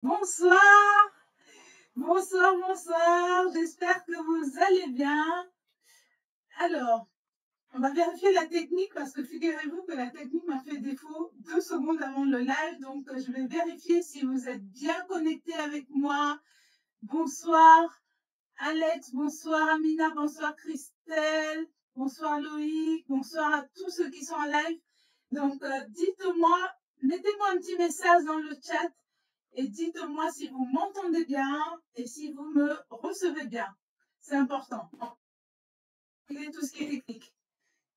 Bonsoir, bonsoir, bonsoir. J'espère que vous allez bien. Alors, on va vérifier la technique parce que figurez-vous que la technique m'a fait défaut 2 secondes avant le live. Donc, je vais vérifier si vous êtes bien connectés avec moi. Bonsoir, Alex. Bonsoir, Amina. Bonsoir, Christelle. Bonsoir, Loïc. Bonsoir à tous ceux qui sont en live. Donc, dites-moi, mettez-moi un petit message dans le chat. Et dites-moi si vous m'entendez bien et si vous me recevez bien. C'est important. Regardez tout ce qui est technique.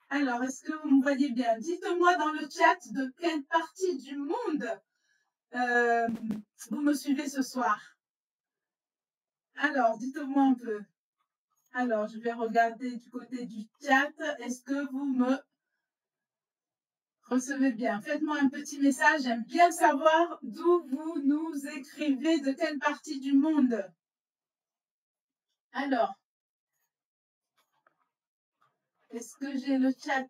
Alors, est-ce que vous me voyez bien? Dites-moi dans le chat de quelle partie du monde euh, vous me suivez ce soir. Alors, dites-moi un peu. Alors, je vais regarder du côté du chat. Est-ce que vous me recevez bien? Faites-moi un petit message. J'aime bien savoir d'où vous nous écrivez, de quelle partie du monde. Alors, est-ce que j'ai le chat?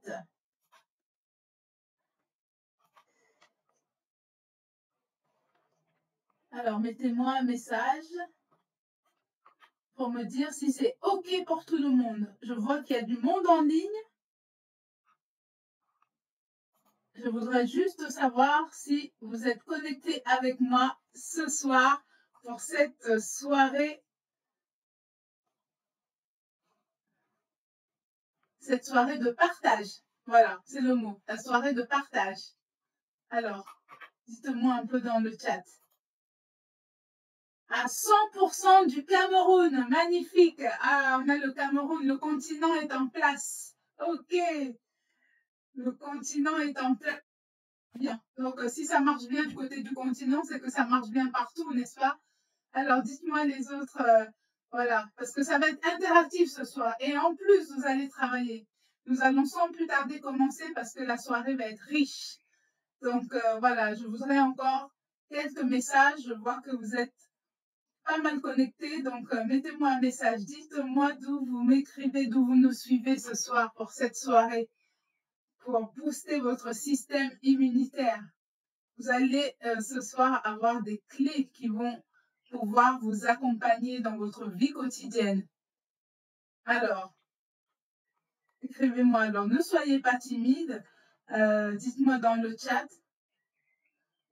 Alors, mettez-moi un message pour me dire si c'est OK pour tout le monde. Je vois qu'il y a du monde en ligne. Je voudrais juste savoir si vous êtes connectés avec moi ce soir pour cette soirée de partage. Voilà, c'est le mot, la soirée de partage. Alors, dites-moi un peu dans le chat. À 100% du Cameroun, magnifique. Ah, on a le Cameroun, le continent est en place. OK, le continent est en place. Bien. Donc, si ça marche bien du côté du continent, c'est que ça marche bien partout, n'est-ce pas? Alors, dites-moi les autres, voilà, parce que ça va être interactif ce soir. Et en plus, vous allez travailler. Nous allons sans plus tarder commencer parce que la soirée va être riche. Donc, voilà, je voudrais encore quelques messages. Je vois que vous êtes pas mal connectés. Donc, mettez-moi un message. Dites-moi d'où vous m'écrivez, d'où vous nous suivez ce soir pour cette soirée, pour booster votre système immunitaire. Vous allez ce soir avoir des clés qui vont pouvoir vous accompagner dans votre vie quotidienne. Alors, écrivez-moi. Alors, ne soyez pas timide. Dites-moi dans le chat.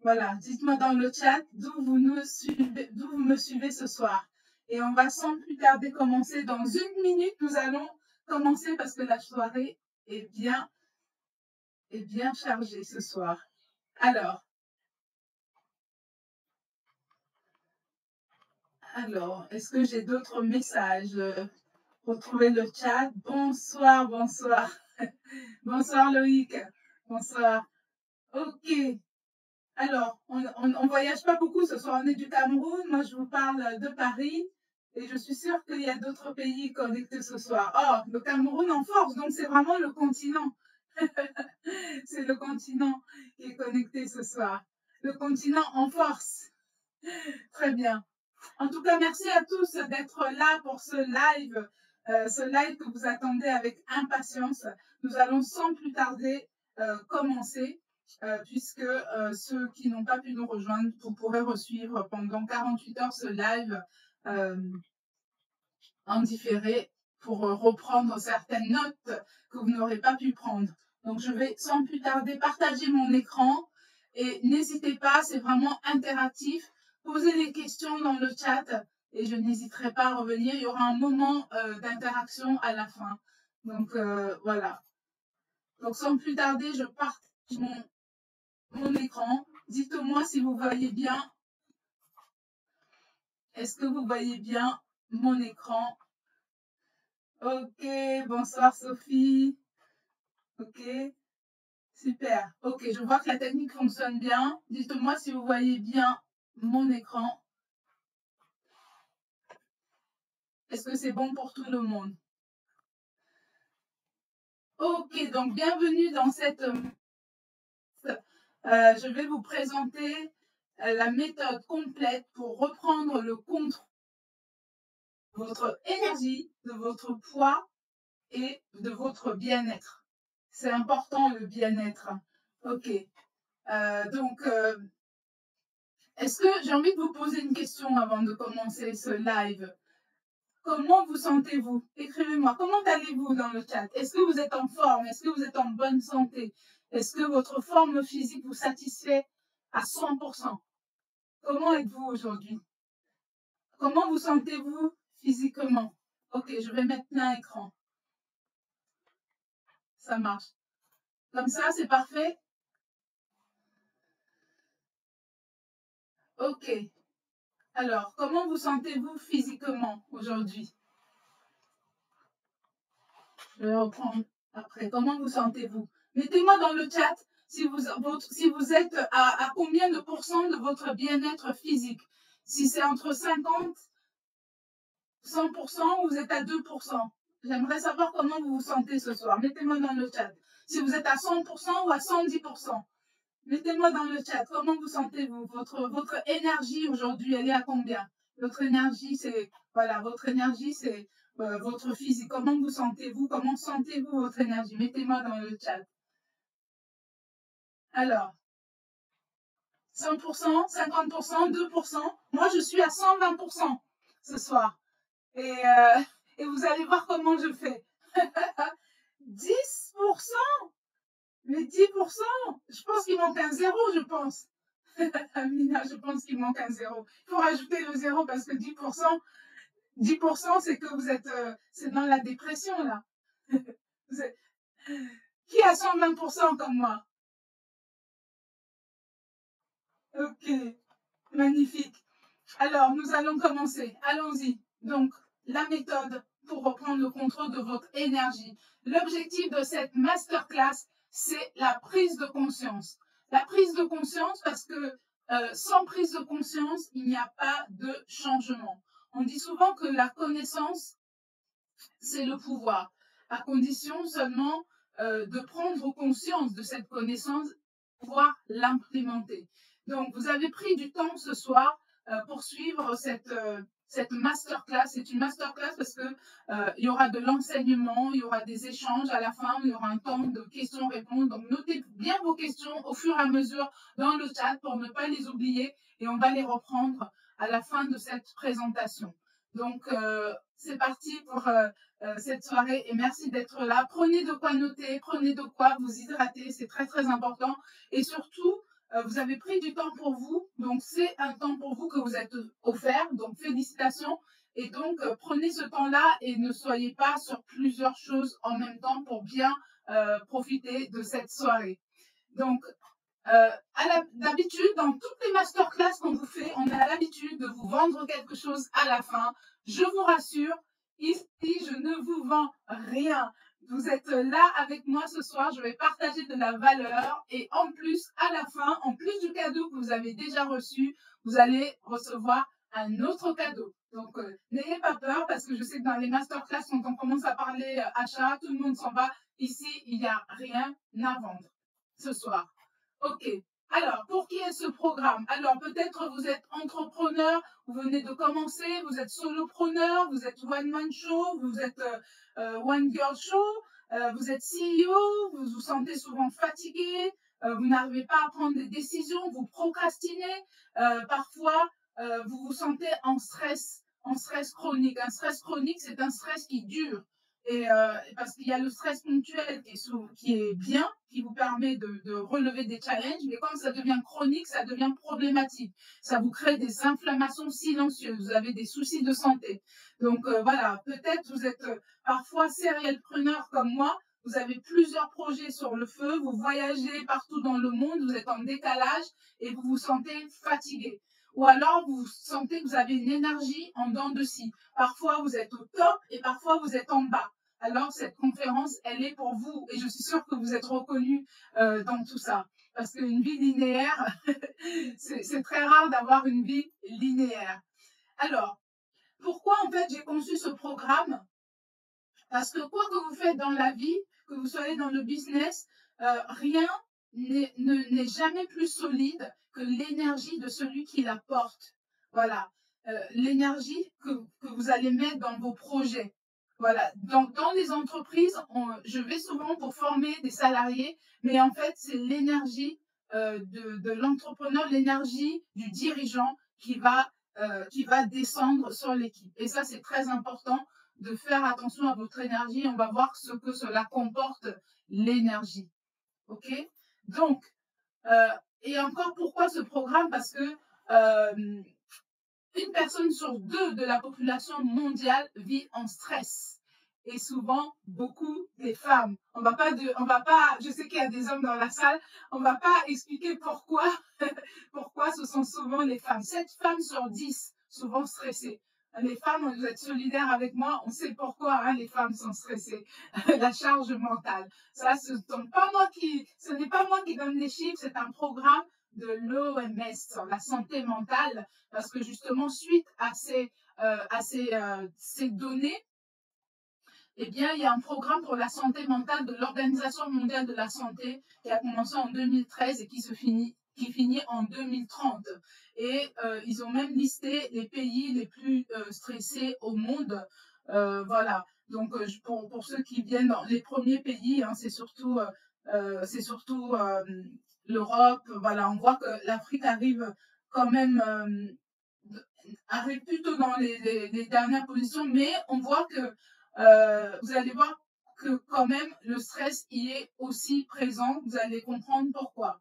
Voilà, dites-moi dans le chat d'où vous me suivez ce soir. Et on va sans plus tarder commencer. Dans 1 minute, nous allons commencer parce que la soirée est bien chargée ce soir. Alors, est-ce que j'ai d'autres messages? Retrouvez le chat. Bonsoir, bonsoir. Bonsoir Loïc. Bonsoir. OK. Alors, on voyage pas beaucoup ce soir. On est du Cameroun. Moi, je vous parle de Paris. Et je suis sûre qu'il y a d'autres pays connectés ce soir. Oh, le Cameroun en force. Donc, c'est vraiment le continent. C'est le continent qui est connecté ce soir. Le continent en force. Très bien. En tout cas, merci à tous d'être là pour ce live que vous attendez avec impatience. Nous allons sans plus tarder commencer, puisque ceux qui n'ont pas pu nous rejoindre, vous pourrez resuivre pendant 48 heures ce live euh, en différé pour reprendre certaines notes que vous n'aurez pas pu prendre. Donc, je vais sans plus tarder partager mon écran et n'hésitez pas, c'est vraiment interactif. Posez des questions dans le chat et je n'hésiterai pas à revenir. Il y aura un moment d'interaction à la fin. Donc, voilà. Donc, sans plus tarder, je partage mon écran. Dites-moi si vous voyez bien. Est-ce que vous voyez bien mon écran? OK, bonsoir Sophie. OK, super. OK, je vois que la technique fonctionne bien. Dites-moi si vous voyez bien mon écran. Est-ce que c'est bon pour tout le monde? OK, donc bienvenue dans cette... je vais vous présenter la méthode complète pour reprendre le contrôle de votre énergie, de votre poids et de votre bien-être. C'est important le bien-être. OK. Donc, Est-ce que j'ai envie de vous poser une question avant de commencer ce live? Comment vous sentez-vous? Écrivez-moi, comment allez-vous dans le chat? Est-ce que vous êtes en forme? Est-ce que vous êtes en bonne santé? Est-ce que votre forme physique vous satisfait à 100%? Comment êtes-vous aujourd'hui? Comment vous sentez-vous physiquement? Ok, je vais mettre plein écran. Ça marche. Comme ça, c'est parfait? Ok. Alors, comment vous sentez-vous physiquement aujourd'hui? Je vais reprendre après. Comment vous sentez-vous? Mettez-moi dans le chat si vous êtes à combien de pourcents de votre bien-être physique. Si c'est entre 50, 100% ou vous êtes à 2%. J'aimerais savoir comment vous vous sentez ce soir. Mettez-moi dans le chat. Si vous êtes à 100% ou à 110%. Mettez-moi dans le chat. Comment vous sentez-vous? Votre énergie aujourd'hui, elle est à combien? Votre énergie, c'est votre physique. Comment vous sentez-vous? Comment sentez-vous votre énergie? Mettez-moi dans le chat. Alors, 100%, 50%, 2%. Moi, je suis à 120% ce soir. Et vous allez voir comment je fais. 10%? Mais 10%? Je pense qu'il manque un zéro, je pense. Amina, je pense qu'il manque un zéro. Il faut rajouter le zéro parce que 10%, c'est que vous êtes, c'est dans la dépression, là. Qui a 120% comme moi? Ok, magnifique. Alors, nous allons commencer. Allons-y. Donc, la méthode pour reprendre le contrôle de votre énergie. L'objectif de cette masterclass, c'est la prise de conscience. La prise de conscience parce que sans prise de conscience, il n'y a pas de changement. On dit souvent que la connaissance, c'est le pouvoir, à condition seulement de prendre conscience de cette connaissance, pouvoir l'implémenter. Donc, vous avez pris du temps ce soir pour suivre cette masterclass. C'est une masterclass parce que il y aura de l'enseignement, il y aura des échanges à la fin, il y aura un temps de questions-réponses. Donc, notez bien vos questions au fur et à mesure dans le chat pour ne pas les oublier et on va les reprendre à la fin de cette présentation. Donc, c'est parti pour cette soirée et merci d'être là. Prenez de quoi noter, prenez de quoi vous hydrater, c'est très très important. Et surtout, vous avez pris du temps pour vous, donc c'est un temps pour vous que vous êtes offert, donc félicitations. Et donc, prenez ce temps-là et ne soyez pas sur plusieurs choses en même temps pour bien profiter de cette soirée. Donc, d'habitude, dans toutes les masterclass qu'on vous fait, on a l'habitude de vous vendre quelque chose à la fin. Je vous rassure, ici, je ne vous vends rien. Vous êtes là avec moi ce soir, je vais partager de la valeur et en plus, à la fin, en plus du cadeau que vous avez déjà reçu, vous allez recevoir un autre cadeau. Donc, n'ayez pas peur parce que je sais que dans les masterclass, quand on commence à parler achat, tout le monde s'en va. Ici, il n'y a rien à vendre ce soir. Ok. Alors, pour qui est ce programme? Alors, peut-être vous êtes entrepreneur, vous venez de commencer, vous êtes solopreneur, vous êtes one-man show, vous êtes one-girl show, vous êtes CEO, vous vous sentez souvent fatigué, vous n'arrivez pas à prendre des décisions, vous procrastinez, parfois vous vous sentez en stress chronique. Un stress chronique, c'est un stress qui dure. Et parce qu'il y a le stress ponctuel qui est bien, qui vous permet de relever des challenges, mais quand ça devient chronique, ça devient problématique. Ça vous crée des inflammations silencieuses, vous avez des soucis de santé. Donc voilà, peut-être vous êtes parfois serialpreneur comme moi, vous avez plusieurs projets sur le feu, vous voyagez partout dans le monde, vous êtes en décalage et vous vous sentez fatigué. Ou alors, vous sentez que vous avez une énergie en dents de scie. Parfois, vous êtes au top et parfois, vous êtes en bas. Alors, cette conférence, elle est pour vous. Et je suis sûre que vous êtes reconnus dans tout ça. Parce qu'une vie linéaire, c'est très rare d'avoir une vie linéaire. Alors, pourquoi en fait j'ai conçu ce programme? Parce que quoi que vous faites dans la vie, que vous soyez dans le business, rien n'est jamais plus solide que l'énergie de celui qui la porte. Voilà, l'énergie que vous allez mettre dans vos projets. Voilà, dans les entreprises, je vais souvent pour former des salariés, mais en fait, c'est l'énergie de l'entrepreneur, l'énergie du dirigeant qui va descendre sur l'équipe. Et ça, c'est très important de faire attention à votre énergie. On va voir ce que cela comporte, l'énergie. OK? Donc, et encore, pourquoi ce programme? Parce que une personne sur deux de la population mondiale vit en stress. Et souvent, beaucoup des femmes. On va pas, je sais qu'il y a des hommes dans la salle, on va pas expliquer pourquoi, pourquoi ce sont souvent les femmes. 7 femmes sur 10, souvent stressées. Les femmes, vous êtes solidaires avec moi, on sait pourquoi hein, les femmes sont stressées. La charge mentale. Ça, ce n'est pas moi qui donne les chiffres, c'est un programme de l'OMS sur la santé mentale, parce que justement, suite à ces données, eh bien, il y a un programme pour la santé mentale de l'Organisation mondiale de la santé qui a commencé en 2013 et qui finit en 2030. Et ils ont même listé les pays les plus stressés au monde. Voilà. Donc, pour ceux qui viennent dans les premiers pays, hein, c'est surtout l'Europe. Voilà, on voit que l'Afrique arrive quand même arrive plutôt dans les dernières positions, mais on voit que vous allez voir que quand même le stress y est aussi présent. Vous allez comprendre pourquoi.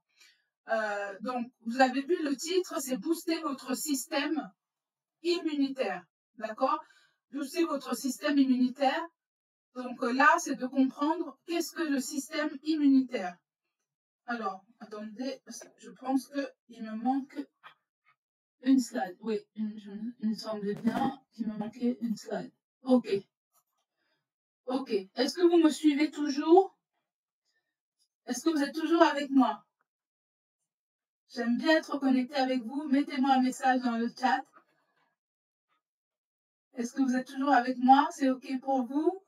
Donc, vous avez vu le titre, c'est booster votre système immunitaire. D'accord? Booster votre système immunitaire. Donc là, c'est de comprendre qu'est-ce que le système immunitaire. Alors, attendez, je pense qu'il me manque une slide. Oui, il me semblait bien qu'il me manquait une slide. OK. OK. Est-ce que vous me suivez toujours? Est-ce que vous êtes toujours avec moi? J'aime bien être connecté avec vous. Mettez-moi un message dans le chat. Est-ce que vous êtes toujours avec moi? C'est OK pour vous?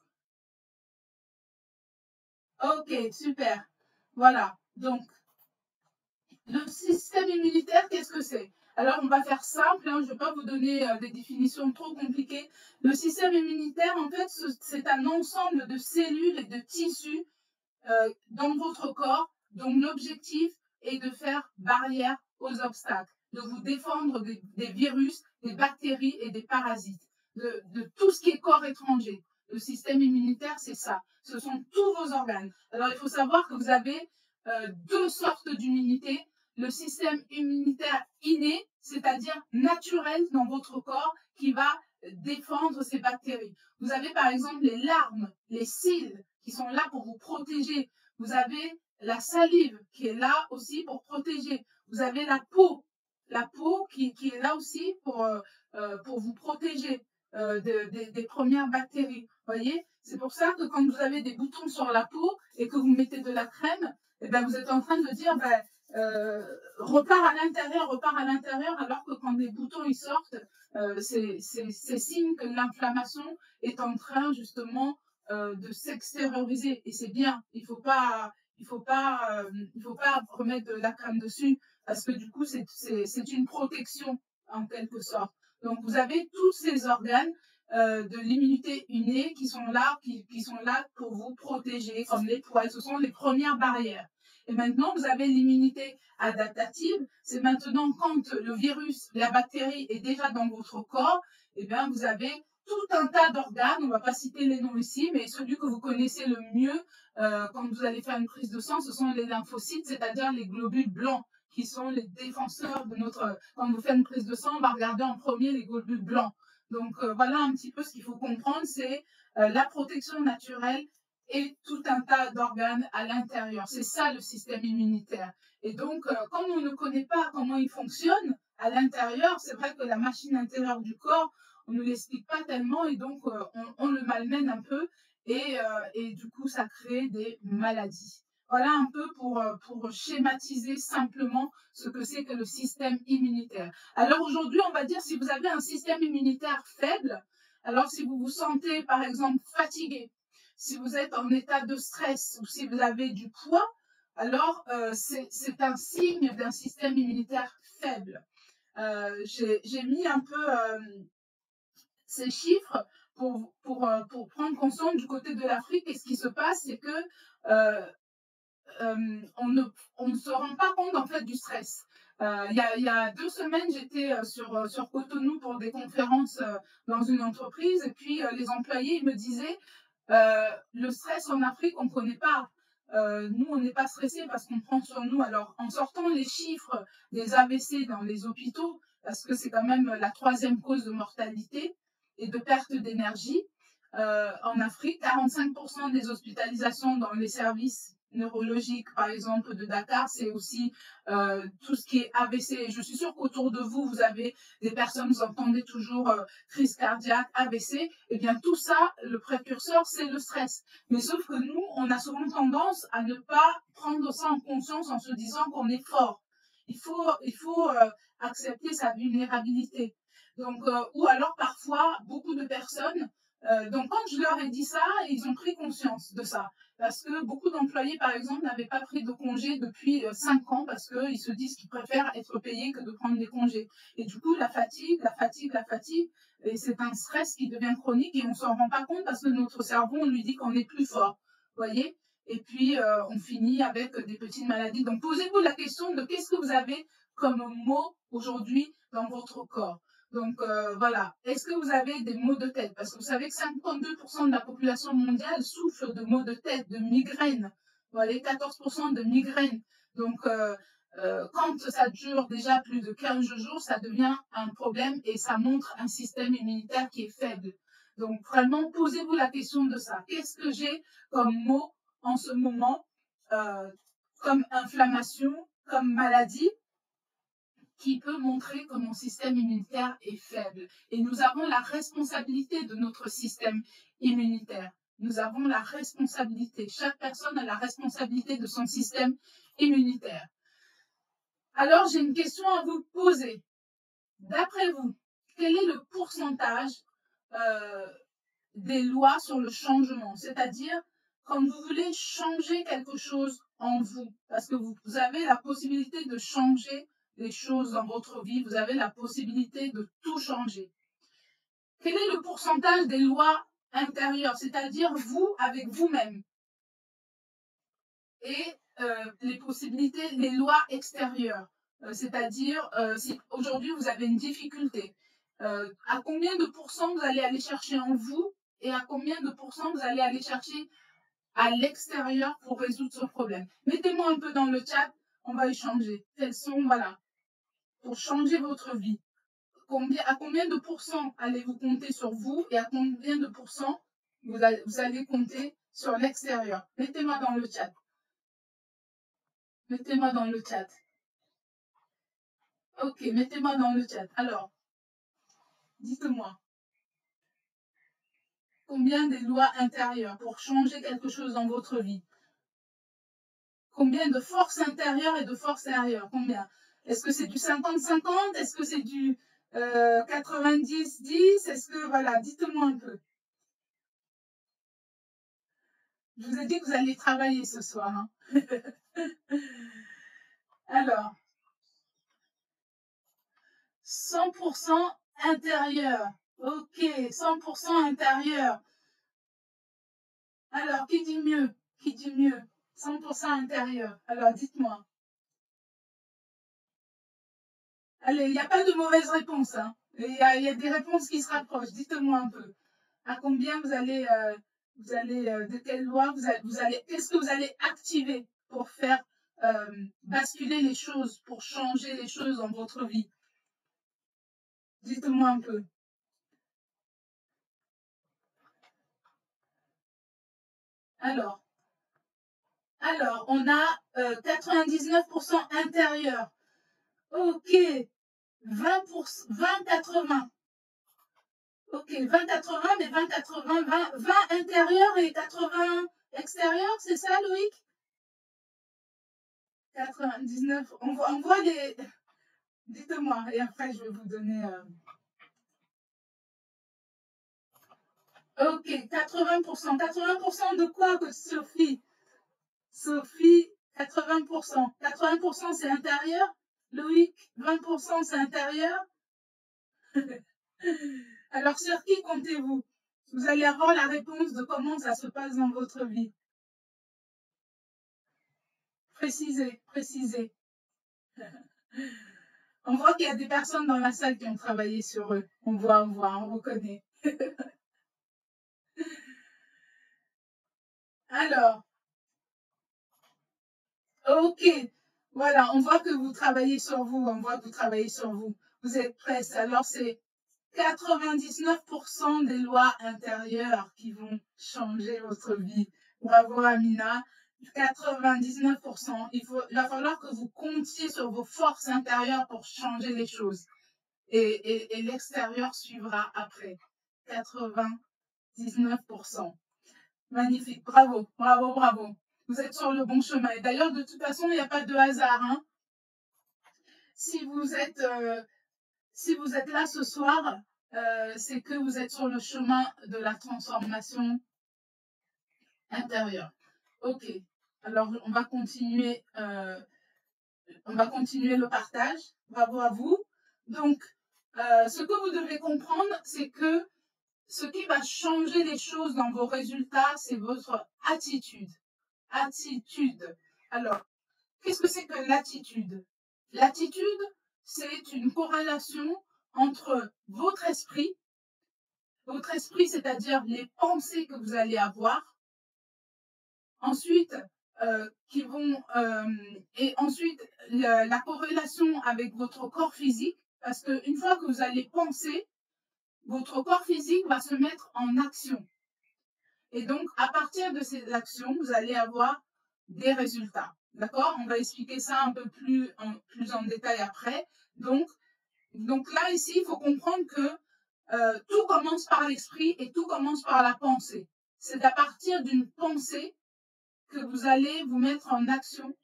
OK, super. Voilà. Donc, le système immunitaire, qu'est-ce que c'est? Alors, on va faire simple, hein, je ne vais pas vous donner des définitions trop compliquées. Le système immunitaire, en fait, c'est un ensemble de cellules et de tissus dans votre corps, dont l'objectif est de faire barrière aux obstacles, de vous défendre des virus, des bactéries et des parasites, de tout ce qui est corps étranger. Le système immunitaire, c'est ça. Ce sont tous vos organes. Alors, il faut savoir que vous avez deux sortes d'immunité. Le système immunitaire inné, c'est-à-dire naturel dans votre corps, qui va défendre ces bactéries. Vous avez par exemple les larmes, les cils, qui sont là pour vous protéger. Vous avez la salive qui est là aussi pour protéger. Vous avez la peau qui est là aussi pour vous protéger des premières bactéries. Voyez, c'est pour ça que quand vous avez des boutons sur la peau et que vous mettez de la crème, eh ben, vous êtes en train de dire repart à l'intérieur, alors que quand des boutons ils sortent, c'est signe que l'inflammation est en train justement de s'extérioriser. Et c'est bien. Il faut pas remettre de la crème dessus parce que du coup c'est une protection en quelque sorte. Donc vous avez tous ces organes de l'immunité innée qui sont là pour vous protéger, comme les poils. Ce sont les premières barrières. Et maintenant, vous avez l'immunité adaptative. C'est maintenant quand le virus, la bactérie est déjà dans votre corps, eh bien, vous avez tout un tas d'organes. On ne va pas citer les noms ici, mais celui que vous connaissez le mieux quand vous allez faire une prise de sang, ce sont les lymphocytes, c'est-à-dire les globules blancs, qui sont les défenseurs de notre... Quand vous faites une prise de sang, on va regarder en premier les globules blancs. Donc, voilà un petit peu ce qu'il faut comprendre, c'est la protection naturelle et tout un tas d'organes à l'intérieur. C'est ça le système immunitaire. Et donc, quand on ne connaît pas comment il fonctionne à l'intérieur, c'est vrai que la machine intérieure du corps, on ne l'explique pas tellement et donc on le malmène un peu et du coup, ça crée des maladies. Voilà un peu pour schématiser simplement ce que c'est que le système immunitaire. Alors aujourd'hui, on va dire si vous avez un système immunitaire faible, alors si vous vous sentez par exemple fatigué, si vous êtes en état de stress ou si vous avez du poids, alors c'est un signe d'un système immunitaire faible. J'ai mis un peu ces chiffres pour prendre conscience du côté de l'Afrique. Et ce qui se passe, c'est que on ne se rend pas compte en fait du stress. Il y a 2 semaines, j'étais sur Cotonou pour des conférences dans une entreprise et puis les employés ils me disaient le stress en Afrique, on ne connaît pas. Nous, on n'est pas stressé parce qu'on prend sur nous. Alors, en sortant les chiffres des AVC dans les hôpitaux, parce que c'est quand même la 3e cause de mortalité et de perte d'énergie, en Afrique, 45% des hospitalisations dans les services neurologiques, par exemple, de Dakar, c'est aussi tout ce qui est AVC. Je suis sûre qu'autour de vous, vous avez des personnes, vous entendez toujours crise cardiaque, AVC. Eh bien, tout ça, le précurseur, c'est le stress. Mais sauf que nous, on a souvent tendance à ne pas prendre ça en conscience en se disant qu'on est fort. Il faut accepter sa vulnérabilité. Donc, ou alors parfois, beaucoup de personnes donc, quand je leur ai dit ça, ils ont pris conscience de ça. Parce que beaucoup d'employés, par exemple, n'avaient pas pris de congés depuis 5 ans parce qu'ils se disent qu'ils préfèrent être payés que de prendre des congés. Et du coup, la fatigue, et c'est un stress qui devient chronique et on ne s'en rend pas compte parce que notre cerveau, on lui dit qu'on est plus fort. Vous voyez? Et puis, on finit avec des petites maladies. Donc, posez-vous la question de qu'est-ce que vous avez comme mot aujourd'hui dans votre corps. Donc voilà, est-ce que vous avez des maux de tête? Parce que vous savez que 52% de la population mondiale souffre de maux de tête, de migraines. Vous voyez, 14% de migraines. Donc quand ça dure déjà plus de 15 jours, ça devient un problème et ça montre un système immunitaire qui est faible. Donc vraiment, posez-vous la question de ça. Qu'est-ce que j'ai comme mot en ce moment, comme inflammation, comme maladie? Qui peut montrer que mon système immunitaire est faible. Et nous avons la responsabilité de notre système immunitaire. Nous avons la responsabilité. Chaque personne a la responsabilité de son système immunitaire. Alors, j'ai une question à vous poser. D'après vous, quel est le pourcentage des lois sur le changement? C'est-à-dire, quand vous voulez changer quelque chose en vous, parce que vous avez la possibilité de changer les choses dans votre vie, vous avez la possibilité de tout changer. Quel est le pourcentage des lois intérieures, c'est-à-dire vous avec vous-même, et les possibilités, les lois extérieures, c'est-à-dire si aujourd'hui vous avez une difficulté, à combien de pourcents vous allez aller chercher en vous et à combien de pourcents vous allez aller chercher à l'extérieur pour résoudre ce problème. Mettez-moi un peu dans le chat, on va échanger. Quels sont, voilà, pour changer votre vie. À combien de pourcents allez-vous compter sur vous et à combien de pourcents vous allez compter sur l'extérieur? Mettez-moi dans le chat. Mettez-moi dans le chat. Ok, mettez-moi dans le chat. Alors, dites-moi. Combien des lois intérieures pour changer quelque chose dans votre vie? Combien de force intérieure et de force extérieure? Combien? Est-ce que c'est du 50-50? Est-ce que c'est du 90-10? Est-ce que, voilà, dites-moi un peu. Je vous ai dit que vous allez travailler ce soir. Hein. Alors, 100% intérieur. Ok, 100% intérieur. Alors, qui dit mieux? Qui dit mieux? 100% intérieur. Alors, dites-moi. Allez, il n'y a pas de mauvaise réponse. Hein. Il y a des réponses qui se rapprochent. Dites-moi un peu. À combien vous allez, de quelle loi vous allez, qu'est-ce que vous allez activer pour faire basculer les choses, pour changer les choses dans votre vie? Dites-moi un peu. Alors, on a 99% intérieur. Ok, 20-80. Ok, 20-80, mais 20-80, 20 intérieur et 80 extérieur, c'est ça, Loïc? 99. On voit les. Dites-moi, et après je vais vous donner. Ok, 80%. 80% de quoi, que Sophie? Sophie, 80%. 80% c'est intérieur. Loïc, 20% c'est intérieur. Alors, sur qui comptez-vous? Vous allez avoir la réponse de comment ça se passe dans votre vie. Précisez, précisez. On voit qu'il y a des personnes dans la salle qui ont travaillé sur eux. On voit, on reconnaît. Alors, ok. Voilà, on voit que vous travaillez sur vous. On voit que vous travaillez sur vous. Vous êtes prêts. Alors, c'est 99% des lois intérieures qui vont changer votre vie. Bravo, Amina. 99%. Il va falloir que vous comptiez sur vos forces intérieures pour changer les choses. Et l'extérieur suivra après. 99%. Magnifique. Bravo, bravo, bravo. Vous êtes sur le bon chemin. Et d'ailleurs, de toute façon, il n'y a pas de hasard. Hein. Si vous êtes là ce soir, c'est que vous êtes sur le chemin de la transformation intérieure. Ok. Alors, on va continuer le partage. Bravo à vous. Donc, ce que vous devez comprendre, c'est que ce qui va changer les choses dans vos résultats, c'est votre attitude. Attitude. Alors, qu'est-ce que c'est que l'attitude? L'attitude, c'est une corrélation entre votre esprit, c'est-à-dire les pensées que vous allez avoir, ensuite, et ensuite la corrélation avec votre corps physique, parce qu'une fois que vous allez penser, votre corps physique va se mettre en action. Et donc, à partir de ces actions, vous allez avoir des résultats. D'accord? On va expliquer ça un peu plus en détail après. Donc là, ici, il faut comprendre que tout commence par l'esprit et tout commence par la pensée. C'est à partir d'une pensée que vous allez vous mettre en action.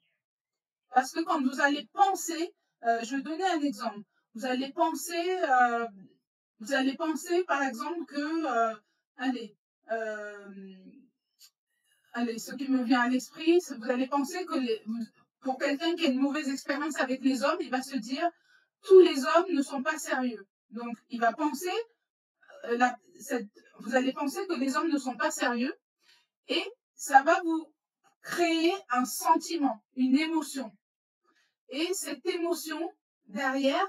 Parce que quand vous allez penser, je vais donner un exemple. Vous allez penser, par exemple, que, ce qui me vient à l'esprit, vous allez penser que pour quelqu'un qui a une mauvaise expérience avec les hommes, il va se dire, tous les hommes ne sont pas sérieux. Donc, il va penser, vous allez penser que les hommes ne sont pas sérieux et ça va vous créer un sentiment, une émotion. Et cette émotion, derrière,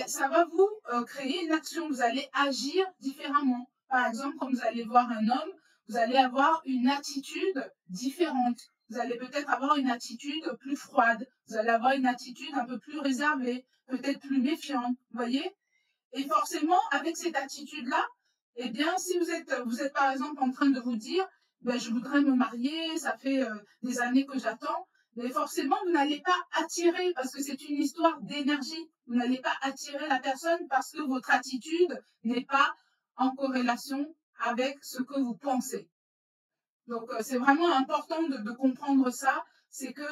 ça va vous créer une action. Vous allez agir différemment. Par exemple, quand vous allez voir un homme, vous allez avoir une attitude différente. Vous allez peut-être avoir une attitude plus froide. Vous allez avoir une attitude un peu plus réservée, peut-être plus méfiante. Vous voyez? Et forcément, avec cette attitude-là, eh bien, si vous êtes par exemple en train de vous dire, je voudrais me marier, ça fait des années que j'attends, mais forcément, vous n'allez pas attirer, parce que c'est une histoire d'énergie, vous n'allez pas attirer la personne parce que votre attitude n'est pas en corrélation avec ce que vous pensez. Donc, c'est vraiment important de comprendre ça, c'est que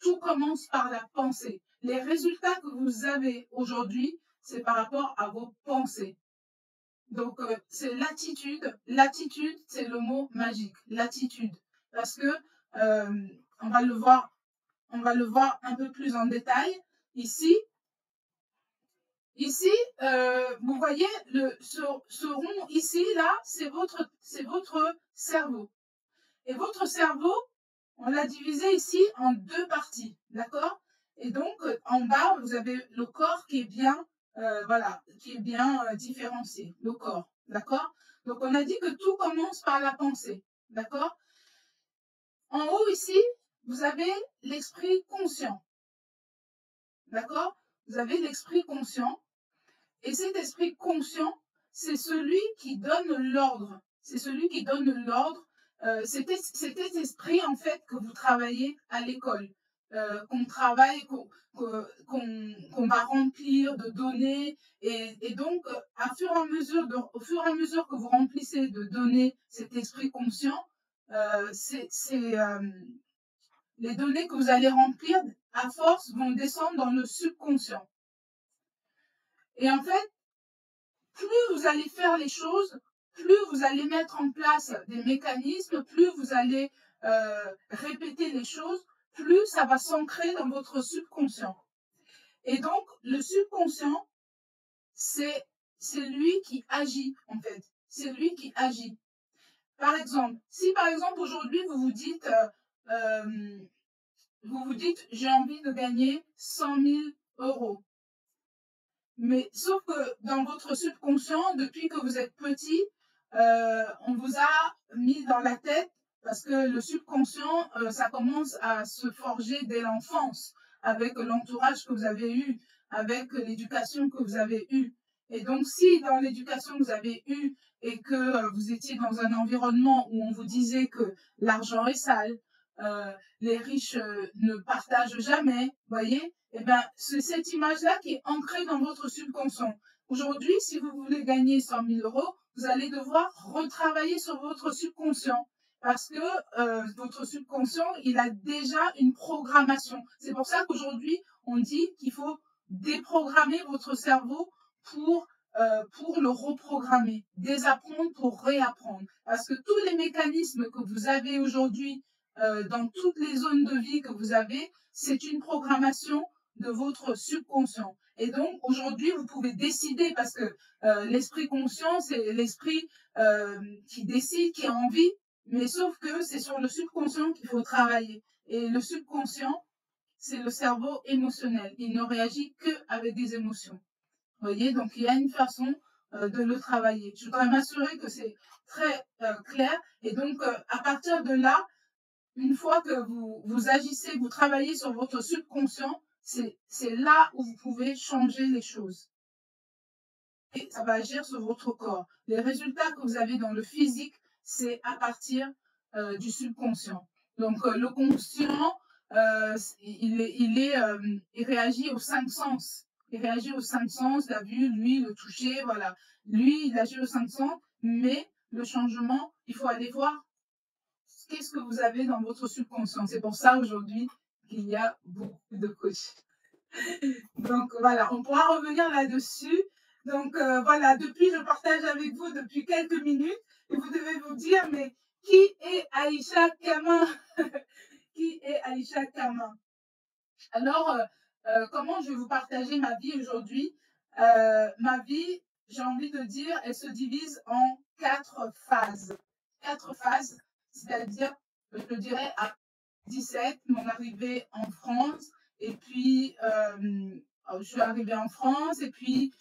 tout commence par la pensée. Les résultats que vous avez aujourd'hui, c'est par rapport à vos pensées. Donc, c'est l'attitude. L'attitude, c'est le mot magique, l'attitude. Parce que on va le voir un peu plus en détail. Ici, vous voyez ce rond ici, là, c'est votre cerveau. Et votre cerveau, on l'a divisé ici en deux parties, d'accord? Et donc, en bas, vous avez le corps qui est bien, différencié, le corps, d'accord? Donc, on a dit que tout commence par la pensée, d'accord? En haut ici, vous avez l'esprit conscient, d'accord? Vous avez l'esprit conscient. Et cet esprit conscient, c'est celui qui donne l'ordre. C'est celui qui donne l'ordre. C'est cet esprit, en fait, que vous travaillez à l'école, qu'on travaille, qu'on va remplir de données. Et donc, au fur et à mesure que vous remplissez de données cet esprit conscient, les données que vous allez remplir, à force, vont descendre dans le subconscient. Et en fait, plus vous allez faire les choses, plus vous allez mettre en place des mécanismes, plus vous allez répéter les choses, plus ça va s'ancrer dans votre subconscient. Et donc, le subconscient, c'est lui qui agit, en fait. C'est lui qui agit. Par exemple, si par exemple aujourd'hui vous vous dites vous vous dites, j'ai envie de gagner 100 000 euros. Mais sauf que dans votre subconscient, depuis que vous êtes petit, on vous a mis dans la tête, parce que le subconscient, ça commence à se forger dès l'enfance, avec l'entourage que vous avez eu, avec l'éducation que vous avez eue. Et donc, si dans l'éducation que vous avez eue et que vous étiez dans un environnement où on vous disait que l'argent est sale, les riches ne partagent jamais, voyez, eh ben, c'est cette image-là qui est ancrée dans votre subconscient. Aujourd'hui, si vous voulez gagner 100 000 euros, vous allez devoir retravailler sur votre subconscient parce que votre subconscient, il a déjà une programmation. C'est pour ça qu'aujourd'hui, on dit qu'il faut déprogrammer votre cerveau pour le reprogrammer, désapprendre pour réapprendre. Parce que tous les mécanismes que vous avez aujourd'hui dans toutes les zones de vie que vous avez, c'est une programmation de votre subconscient. Et donc, aujourd'hui, vous pouvez décider, parce que l'esprit conscient, c'est l'esprit qui décide, qui a envie, mais sauf que c'est sur le subconscient qu'il faut travailler. Et le subconscient, c'est le cerveau émotionnel. Il ne réagit qu'avec des émotions. Vous voyez, donc il y a une façon de le travailler. Je voudrais m'assurer que c'est très clair. Et donc, à partir de là, une fois que vous agissez, vous travaillez sur votre subconscient, c'est là où vous pouvez changer les choses. Et ça va agir sur votre corps. Les résultats que vous avez dans le physique, c'est à partir du subconscient. Donc, le conscient, il réagit aux 5 sens. Il réagit aux 5 sens, la vue, lui, le toucher, voilà. Lui, il agit aux 5 sens, mais le changement, il faut aller voir qu'est-ce que vous avez dans votre subconscient. C'est pour ça aujourd'hui qu'il y a beaucoup de coachs. Donc voilà, on pourra revenir là-dessus. Donc voilà, depuis, je partage avec vous depuis quelques minutes et vous devez vous dire, mais qui est Aïcha Kama? Qui est Aïcha Kama? Alors, comment je vais vous partager ma vie aujourd'hui? Ma vie, j'ai envie de dire, elle se divise en 4 phases. 4 phases, c'est-à-dire, je dirais, à 17, mon arrivée en France, et puis je suis arrivée en France, et puis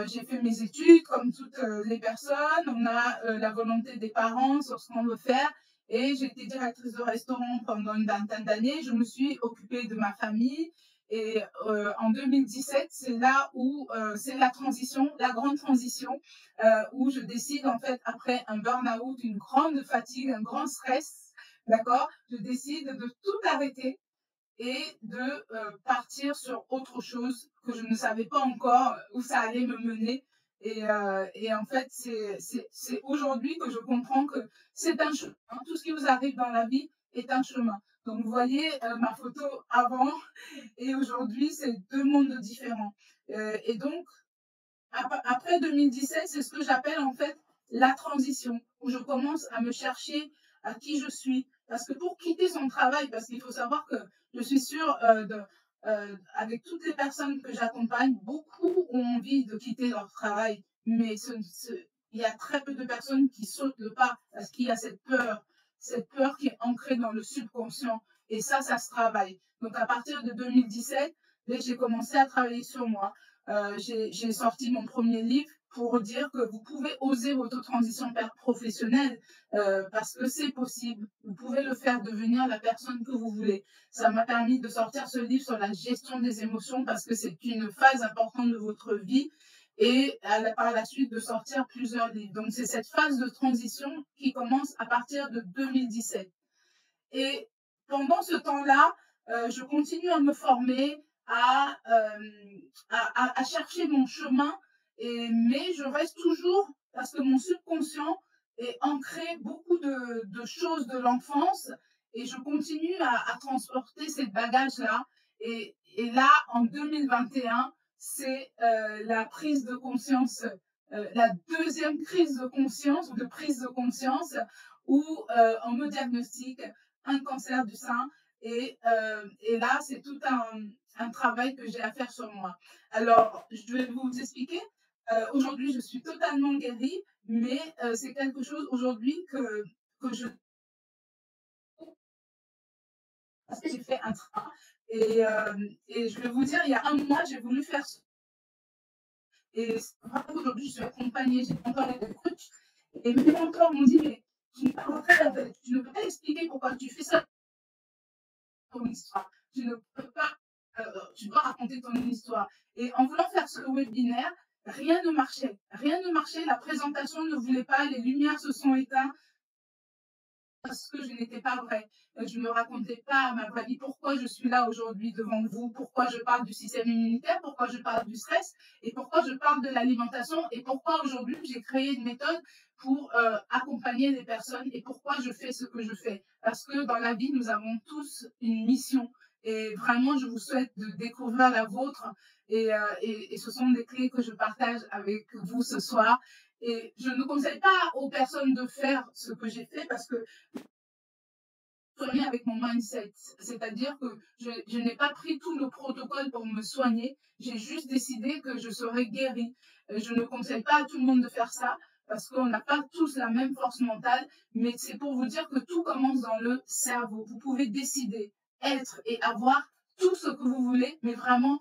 j'ai fait mes études comme toutes les personnes. On a la volonté des parents sur ce qu'on veut faire. Et j'étais directrice de restaurant pendant une vingtaine d'années. Je me suis occupée de ma famille. Et en 2017, c'est là où c'est la transition, la grande transition, où je décide en fait, après un burn-out, une grande fatigue, un grand stress, d'accord, je décide de tout arrêter et de partir sur autre chose que je ne savais pas encore où ça allait me mener. Et en fait, c'est aujourd'hui que je comprends que c'est un chemin. Tout ce qui vous arrive dans la vie est un chemin. Donc, vous voyez ma photo avant et aujourd'hui, c'est 2 mondes différents. Et donc, après 2017, c'est ce que j'appelle en fait la transition, où je commence à me chercher à qui je suis. Parce que pour quitter son travail, parce qu'il faut savoir que je suis sûre, avec toutes les personnes que j'accompagne, beaucoup ont envie de quitter leur travail, mais il y a très peu de personnes qui sautent le pas parce qu'il y a cette peur qui est ancrée dans le subconscient. Et ça se travaille. Donc à partir de 2017, j'ai commencé à travailler sur moi. J'ai sorti mon premier livre pour dire que vous pouvez oser votre transition professionnelle parce que c'est possible. Vous pouvez le faire, devenir la personne que vous voulez. Ça m'a permis de sortir ce livre sur la gestion des émotions parce que c'est une phase importante de votre vie et par la suite de sortir plusieurs livres. Donc c'est cette phase de transition qui commence à partir de 2017. Et pendant ce temps-là, je continue à me former, à chercher mon chemin, mais je reste toujours, parce que mon subconscient est ancré beaucoup de choses de l'enfance, et je continue à transporter ces bagages-là. Et là, en 2021, c'est la prise de conscience, la deuxième prise de conscience, ou de prise de conscience, où on me diagnostique un cancer du sein. Et là, c'est tout un travail que j'ai à faire sur moi. Alors, je vais vous expliquer. Aujourd'hui, je suis totalement guérie, mais c'est quelque chose aujourd'hui que je parce que j'ai fait un travail et je vais vous dire, il y a un mois, j'ai voulu faire ce et vraiment aujourd'hui, je suis accompagnée, j'ai mentoré des coachs et mes mentors m'ont dit: «Mais tu n'es pas rentrée en fait, tu ne peux pas expliquer pourquoi tu fais ça, ton histoire. Tu ne peux pas, tu dois raconter ton histoire». Et en voulant faire ce webinaire, rien ne marchait. Rien ne marchait, la présentation ne voulait pas, les lumières se sont éteintes parce que je n'étais pas vraie. Je ne racontais pas ma vraie vie, pourquoi je suis là aujourd'hui devant vous, pourquoi je parle du système immunitaire, pourquoi je parle du stress et pourquoi je parle de l'alimentation et pourquoi aujourd'hui j'ai créé une méthode pour accompagner les personnes et pourquoi je fais ce que je fais. Parce que dans la vie, nous avons tous une mission et vraiment, je vous souhaite de découvrir la vôtre et ce sont des clés que je partage avec vous ce soir. Et je ne conseille pas aux personnes de faire ce que j'ai fait parce que soigner avec mon mindset. C'est-à-dire que je n'ai pas pris tout le protocole pour me soigner. J'ai juste décidé que je serais guérie. Je ne conseille pas à tout le monde de faire ça parce qu'on n'a pas tous la même force mentale, mais c'est pour vous dire que tout commence dans le cerveau. Vous pouvez décider, être et avoir tout ce que vous voulez, mais vraiment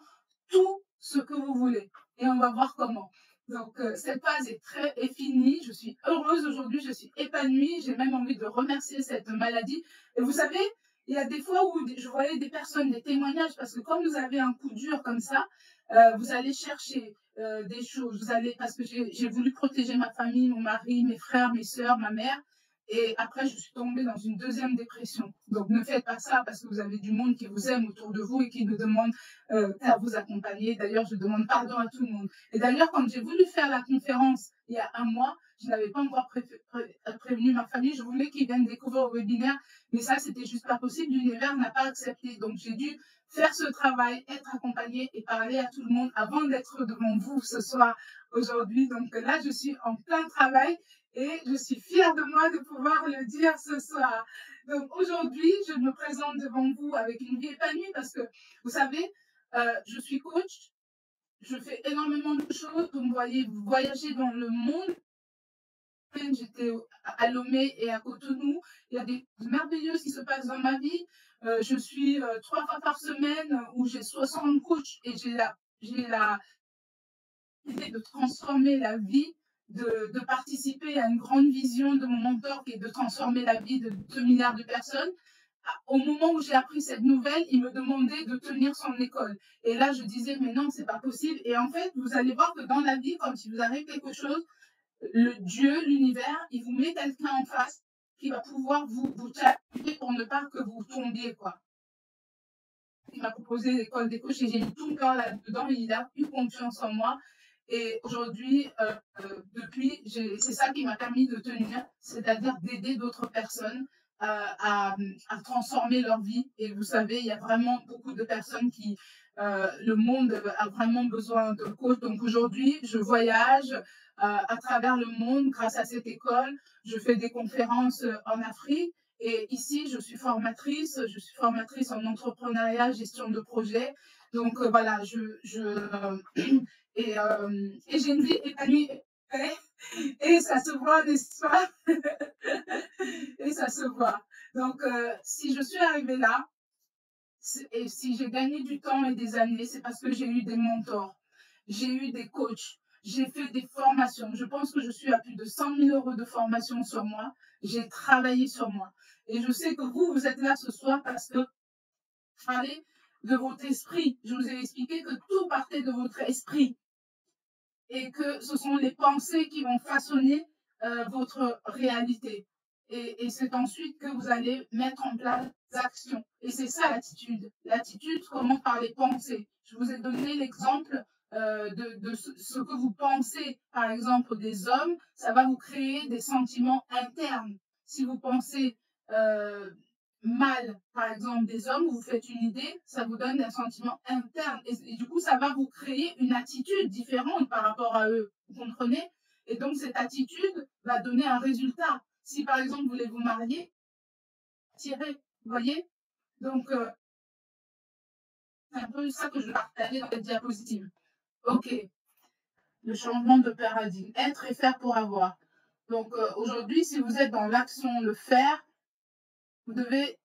tout ce que vous voulez. Et on va voir comment. Donc, cette phase est finie. Je suis heureuse aujourd'hui, je suis épanouie. J'ai même envie de remercier cette maladie. Et vous savez, il y a des fois où je voyais des personnes, des témoignages, parce que quand vous avez un coup dur comme ça, vous allez chercher des choses, vous allez, parce que j'ai voulu protéger ma famille, mon mari, mes frères, mes sœurs, ma mère. Et après, je suis tombée dans une deuxième dépression. Donc, ne faites pas ça parce que vous avez du monde qui vous aime autour de vous et qui nous demande à vous accompagner. D'ailleurs, je demande pardon à tout le monde. Et d'ailleurs, quand j'ai voulu faire la conférence il y a un mois, je n'avais pas encore prévenu ma famille. Je voulais qu'ils viennent découvrir le webinaire, mais ça, c'était juste pas possible. L'univers n'a pas accepté. Donc, j'ai dû faire ce travail, être accompagnée et parler à tout le monde avant d'être devant vous ce soir, aujourd'hui. Donc là, je suis en plein travail et je suis fière de moi de pouvoir le dire ce soir. Donc aujourd'hui, je me présente devant vous avec une vie épanouie parce que, vous savez, je suis coach, je fais énormément de choses. Vous me voyez voyager dans le monde. J'étais à Lomé et à Cotonou. Il y a des choses merveilleuses qui se passent dans ma vie. Je suis 3 fois par semaine où j'ai 60 coachs et j'ai la idée de transformer la vie, de participer à une grande vision de mon mentor qui est de transformer la vie de 2 milliards de personnes. Au moment où j'ai appris cette nouvelle, il me demandait de tenir son école. Et là, je disais, mais non, c'est pas possible. Et en fait, vous allez voir que dans la vie, quand il vous arrive quelque chose, le Dieu, l'univers, il vous met quelqu'un en face qui va pouvoir vous challenger pour ne pas que vous tombiez, quoi. Il m'a proposé l'école des coachs et j'ai mis tout mon cœur là-dedans. Il a eu confiance en moi. Et aujourd'hui, depuis, c'est ça qui m'a permis de tenir, c'est-à-dire d'aider d'autres personnes à transformer leur vie. Et vous savez, il y a vraiment beaucoup de personnes le monde a vraiment besoin de coach. Donc aujourd'hui, je voyage à travers le monde grâce à cette école. Je fais des conférences en Afrique. Et ici, je suis formatrice en entrepreneuriat, gestion de projet. Donc voilà, et j'ai une vie épanouie et ça se voit, n'est-ce pas? Et ça se voit. Donc si je suis arrivée là, et si j'ai gagné du temps et des années, c'est parce que j'ai eu des mentors, j'ai eu des coachs, j'ai fait des formations. Je pense que je suis à plus de 100 000 euros de formation sur moi. J'ai travaillé sur moi. Et je sais que vous êtes là ce soir parce que vous parlez de votre esprit. Je vous ai expliqué que tout partait de votre esprit et que ce sont les pensées qui vont façonner votre réalité. Et c'est ensuite que vous allez mettre en place des actions. Et c'est ça l'attitude. L'attitude commence par les pensées. Je vous ai donné l'exemple de ce que vous pensez, par exemple, des hommes, ça va vous créer des sentiments internes. Si vous pensez mal, par exemple, des hommes, vous faites une idée, ça vous donne un sentiment interne. Et du coup, ça va vous créer une attitude différente par rapport à eux. Vous comprenez? Et donc, cette attitude va donner un résultat. Si, par exemple, vous voulez vous marier, tirez, vous voyez? Donc, c'est un peu ça que je partageais dans la diapositive. OK, le changement de paradigme. Être et faire pour avoir. Donc, aujourd'hui, si vous êtes dans l'action, le faire, vous devez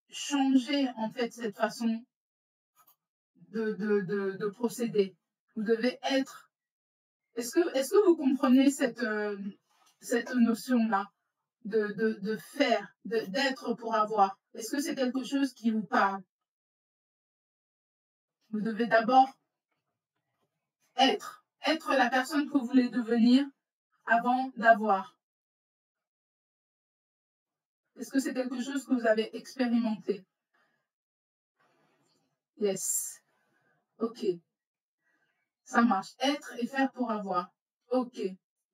changer en fait cette façon de procéder. Vous devez être. Est-ce que vous comprenez cette notion-là de faire, d'être pour avoir? Est-ce que c'est quelque chose qui vous parle? Vous devez d'abord être la personne que vous voulez devenir avant d'avoir. Est-ce que c'est quelque chose que vous avez expérimenté? Yes. Ok, ça marche. Être et faire pour avoir. Ok.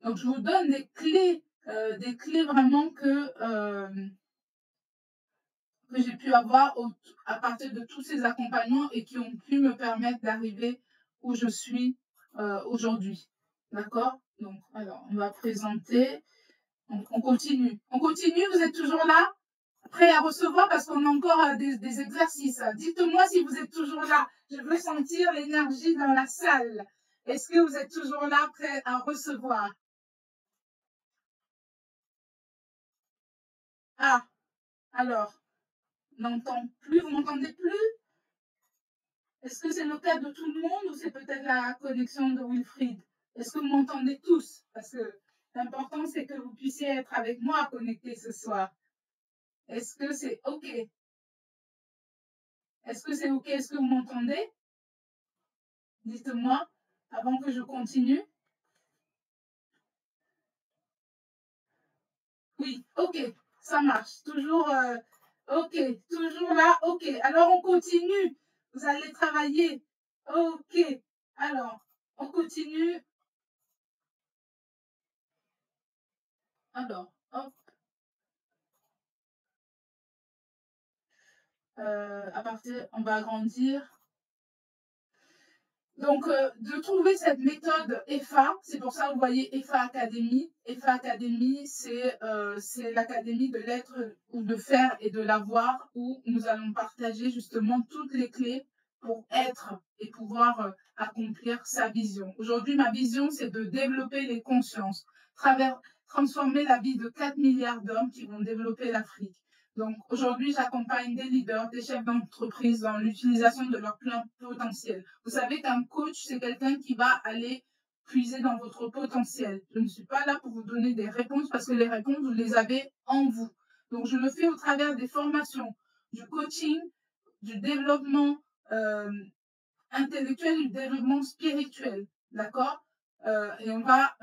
Donc, je vous donne des clés vraiment que j'ai pu avoir à partir de tous ces accompagnements et qui ont pu me permettre d'arriver où je suis aujourd'hui. D'accord? Donc, alors, on va présenter. On continue. On continue, vous êtes toujours là? Prêt à recevoir parce qu'on a encore des exercices. Dites-moi si vous êtes toujours là. Je veux sentir l'énergie dans la salle. Est-ce que vous êtes toujours là, prêt à recevoir? Ah, alors, n'entend plus, vous m'entendez plus? Est-ce que c'est le cas de tout le monde ou c'est peut-être la connexion de Wilfried? Est-ce que vous m'entendez tous? Parce que l'important, c'est que vous puissiez être avec moi connectés ce soir. Est-ce que c'est OK? Est-ce que c'est OK? Est-ce que vous m'entendez? Dites-moi avant que je continue. Oui, OK, ça marche. Toujours, OK, toujours là, OK. Alors, on continue. Vous allez travailler. OK. Alors, on continue. Alors, hop, à partir, on va agrandir. Donc, de trouver cette méthode EFA, c'est pour ça que vous voyez EFA Academy. EFA Academy, c'est l'académie de l'être ou de faire et de l'avoir, où nous allons partager justement toutes les clés pour être et pouvoir accomplir sa vision. Aujourd'hui, ma vision, c'est de développer les consciences, transformer la vie de 4 milliards d'hommes qui vont développer l'Afrique. Donc aujourd'hui, j'accompagne des leaders, des chefs d'entreprise dans l'utilisation de leur plein potentiel. Vous savez qu'un coach, c'est quelqu'un qui va aller puiser dans votre potentiel. Je ne suis pas là pour vous donner des réponses parce que les réponses, vous les avez en vous. Donc je le fais au travers des formations, du coaching, du développement intellectuel, du développement spirituel. D'accord? Et on va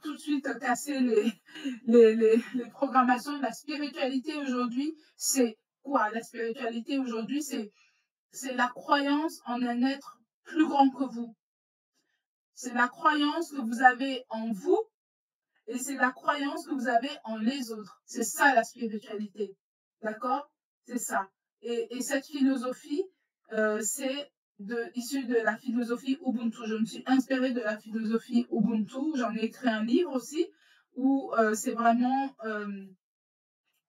tout de suite casser les programmations. La spiritualité aujourd'hui, c'est quoi? La spiritualité aujourd'hui, c'est la croyance en un être plus grand que vous. C'est la croyance que vous avez en vous et c'est la croyance que vous avez en les autres. C'est ça la spiritualité. D'accord? C'est ça. Et cette philosophie, c'est issue de la philosophie Ubuntu. Je me suis inspirée de la philosophie Ubuntu. J'en ai écrit un livre aussi où c'est vraiment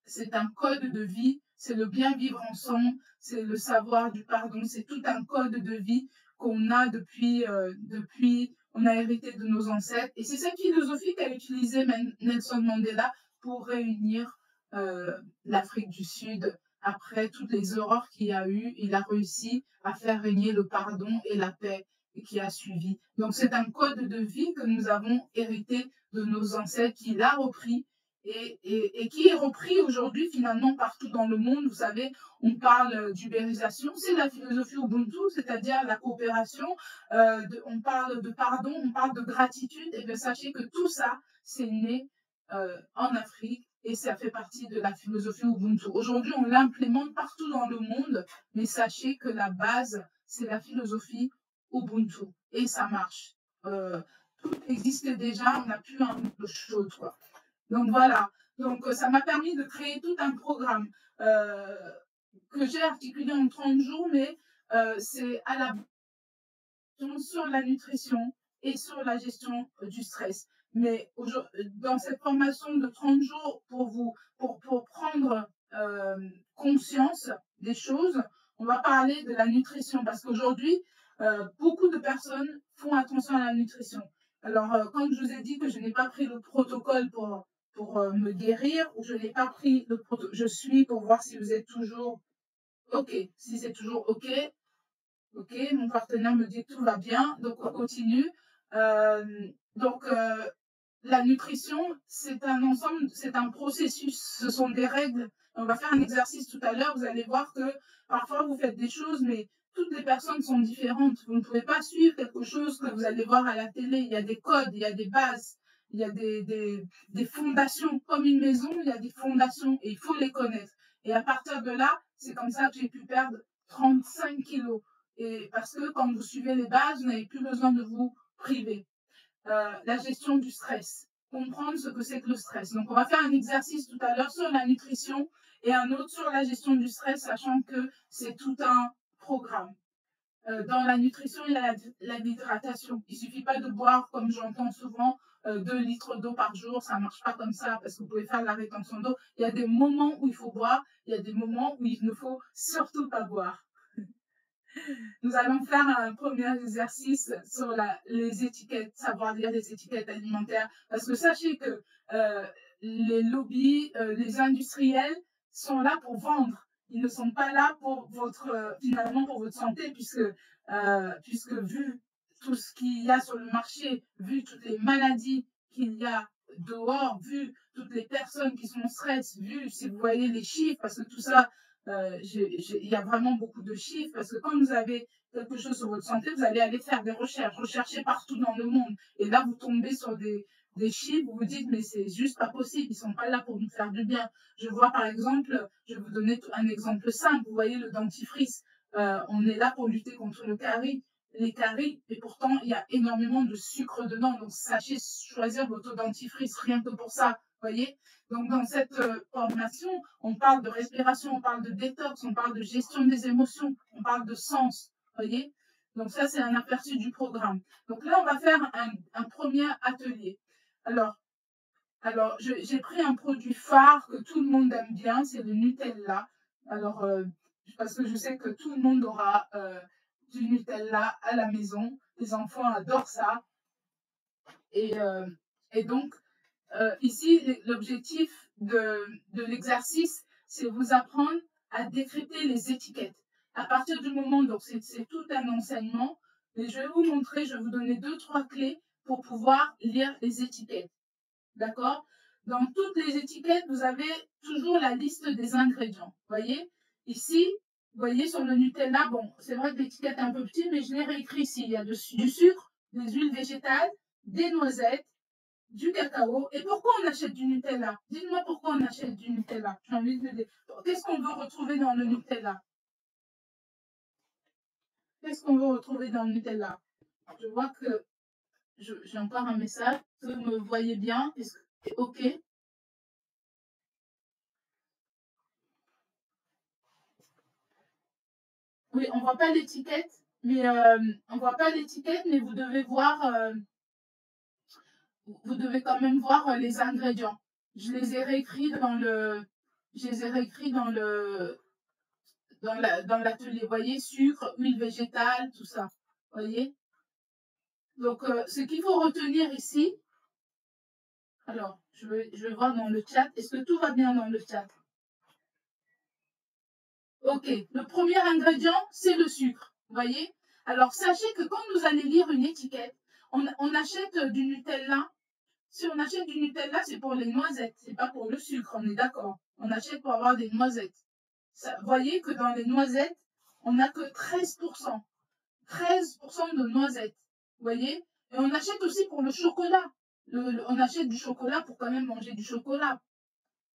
c'est un code de vie, c'est le bien vivre ensemble, c'est le savoir du pardon, c'est tout un code de vie qu'on a depuis, on a hérité de nos ancêtres. Et c'est cette philosophie qu'a utilisée Nelson Mandela pour réunir l'Afrique du Sud. Après toutes les horreurs qu'il y a eu, il a réussi à faire régner le pardon et la paix qui a suivi. Donc c'est un code de vie que nous avons hérité de nos ancêtres, qu'il a repris et qui est repris aujourd'hui finalement partout dans le monde. Vous savez, on parle d'ubérisation, c'est la philosophie Ubuntu, c'est-à-dire la coopération, on parle de pardon, on parle de gratitude, et bien sachez que tout ça, c'est né en Afrique et ça fait partie de la philosophie Ubuntu. Aujourd'hui, on l'implémente partout dans le monde, mais sachez que la base, c'est la philosophie Ubuntu et ça marche. Tout existait déjà, on n'a plus un autre chose, quoi. Donc voilà, donc ça m'a permis de créer tout un programme que j'ai articulé en 30 jours, mais c'est à la sur la nutrition et sur la gestion du stress. Mais dans cette formation de 30 jours, pour prendre conscience des choses, on va parler de la nutrition parce qu'aujourd'hui, beaucoup de personnes font attention à la nutrition. Alors, quand je vous ai dit que je n'ai pas pris le protocole pour me guérir ou je n'ai pas pris le protocole. Je suis pour voir si vous êtes toujours OK. Si c'est toujours OK, OK, mon partenaire me dit que tout va bien, donc on continue. Donc, la nutrition, c'est un ensemble, c'est un processus, ce sont des règles. On va faire un exercice tout à l'heure, vous allez voir que parfois vous faites des choses, mais toutes les personnes sont différentes. Vous ne pouvez pas suivre quelque chose que vous allez voir à la télé. Il y a des codes, il y a des bases, il y a des fondations. Comme une maison, il y a des fondations et il faut les connaître. Et à partir de là, c'est comme ça que j'ai pu perdre 35 kilos. Et parce que quand vous suivez les bases, vous n'avez plus besoin de vous priver. La gestion du stress, comprendre ce que c'est que le stress. Donc, on va faire un exercice tout à l'heure sur la nutrition et un autre sur la gestion du stress, sachant que c'est tout un programme. Dans la nutrition, il y a l'hydratation. Il ne suffit pas de boire, comme j'entends souvent, 2 litres d'eau par jour. Ça ne marche pas comme ça parce que vous pouvez faire de la rétention d'eau. Il y a des moments où il faut boire, il y a des moments où il ne faut surtout pas boire. Nous allons faire un premier exercice sur les étiquettes, savoir lire les étiquettes alimentaires. Parce que sachez que les lobbies, les industriels sont là pour vendre. Ils ne sont pas là pour finalement pour votre santé, puisque vu tout ce qu'il y a sur le marché, vu toutes les maladies qu'il y a dehors, vu toutes les personnes qui sont en stress, vu si vous voyez les chiffres, parce que tout ça, il y a vraiment beaucoup de chiffres, parce que quand vous avez quelque chose sur votre santé, vous allez aller faire des recherches, rechercher partout dans le monde. Et là, vous tombez sur des chiffres, vous vous dites, mais c'est juste pas possible, ils sont pas là pour nous faire du bien. Je vois par exemple, je vais vous donner un exemple simple, vous voyez le dentifrice, on est là pour lutter contre le carie, les caries, et pourtant il y a énormément de sucre dedans, donc sachez choisir votre dentifrice rien que pour ça, voyez. Donc dans cette formation, on parle de respiration, on parle de détox, on parle de gestion des émotions, on parle de sens, voyez. Donc ça c'est un aperçu du programme. Donc là on va faire un premier atelier. Alors, j'ai pris un produit phare que tout le monde aime bien, c'est le Nutella. Alors, parce que je sais que tout le monde aura du Nutella à la maison. Les enfants adorent ça. Et donc, ici, l'objectif de l'exercice, c'est vous apprendre à décrypter les étiquettes. À partir du moment, donc c'est tout un enseignement, mais je vais vous montrer, je vais vous donner 2-3 clés pour pouvoir lire les étiquettes. D'accord? Dans toutes les étiquettes, vous avez toujours la liste des ingrédients. Vous voyez? Ici, vous voyez sur le Nutella, bon, c'est vrai que l'étiquette est un peu petite, mais je l'ai réécrit ici. Il y a du sucre, des huiles végétales, des noisettes, du cacao. Et pourquoi on achète du Nutella? Dites-moi pourquoi on achète du Nutella. J'ai envie de dire. Qu'est-ce qu'on veut retrouver dans le Nutella? Qu'est-ce qu'on veut retrouver dans le Nutella? Je vois que j'ai encore un message. Vous me voyez bien? Est-ce que c'est OK? Oui, on voit pas l'étiquette, mais on voit pas l'étiquette, mais vous devez voir, vous devez quand même voir les ingrédients. Je les ai réécrits je les ai réécrits dans l'atelier. Vous voyez, sucre, huile végétale, tout ça. Vous voyez? Donc, ce qu'il faut retenir ici, alors, je vais voir dans le chat. Est-ce que tout va bien dans le chat? Ok, le premier ingrédient, c'est le sucre. Vous voyez? Alors, sachez que quand vous allez lire une étiquette, on achète du Nutella. Si on achète du Nutella, c'est pour les noisettes, c'est pas pour le sucre, on est d'accord. On achète pour avoir des noisettes. Vous voyez que dans les noisettes, on n'a que 13%. 13% de noisettes. Vous voyez? Et on achète aussi pour le chocolat. On achète du chocolat pour quand même manger du chocolat.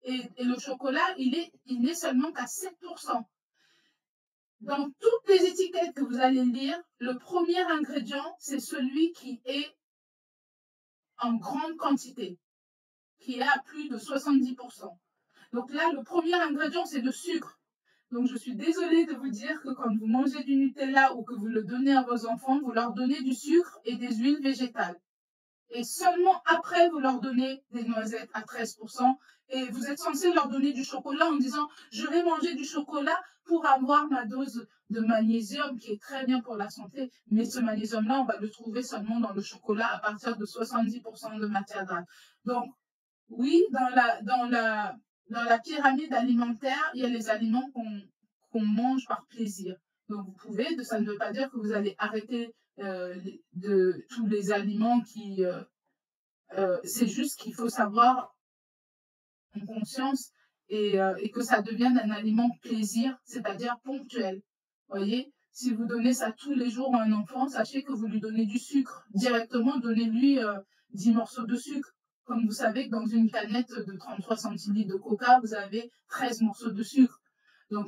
Et le chocolat, il n'est seulement qu'à 7%. Dans toutes les étiquettes que vous allez lire, le premier ingrédient, c'est celui qui est en grande quantité, qui est à plus de 70%. Donc là, le premier ingrédient, c'est le sucre. Donc je suis désolée de vous dire que quand vous mangez du Nutella ou que vous le donnez à vos enfants, vous leur donnez du sucre et des huiles végétales. Et seulement après, vous leur donnez des noisettes à 13%. Et vous êtes censé leur donner du chocolat en disant, je vais manger du chocolat pour avoir ma dose de magnésium qui est très bien pour la santé. Mais ce magnésium-là, on va le trouver seulement dans le chocolat à partir de 70% de matière grasse. Donc, Oui, dans la pyramide alimentaire, il y a les aliments qu'on mange par plaisir. Donc, vous pouvez, ça ne veut pas dire que vous allez arrêter de tous les aliments c'est juste qu'il faut savoir en conscience et que ça devienne un aliment plaisir, c'est-à-dire ponctuel. Voyez, si vous donnez ça tous les jours à un enfant, sachez que vous lui donnez du sucre. Directement, donnez-lui 10 morceaux de sucre. Comme vous savez que dans une canette de 33 centilitres de coca, vous avez 13 morceaux de sucre. Donc,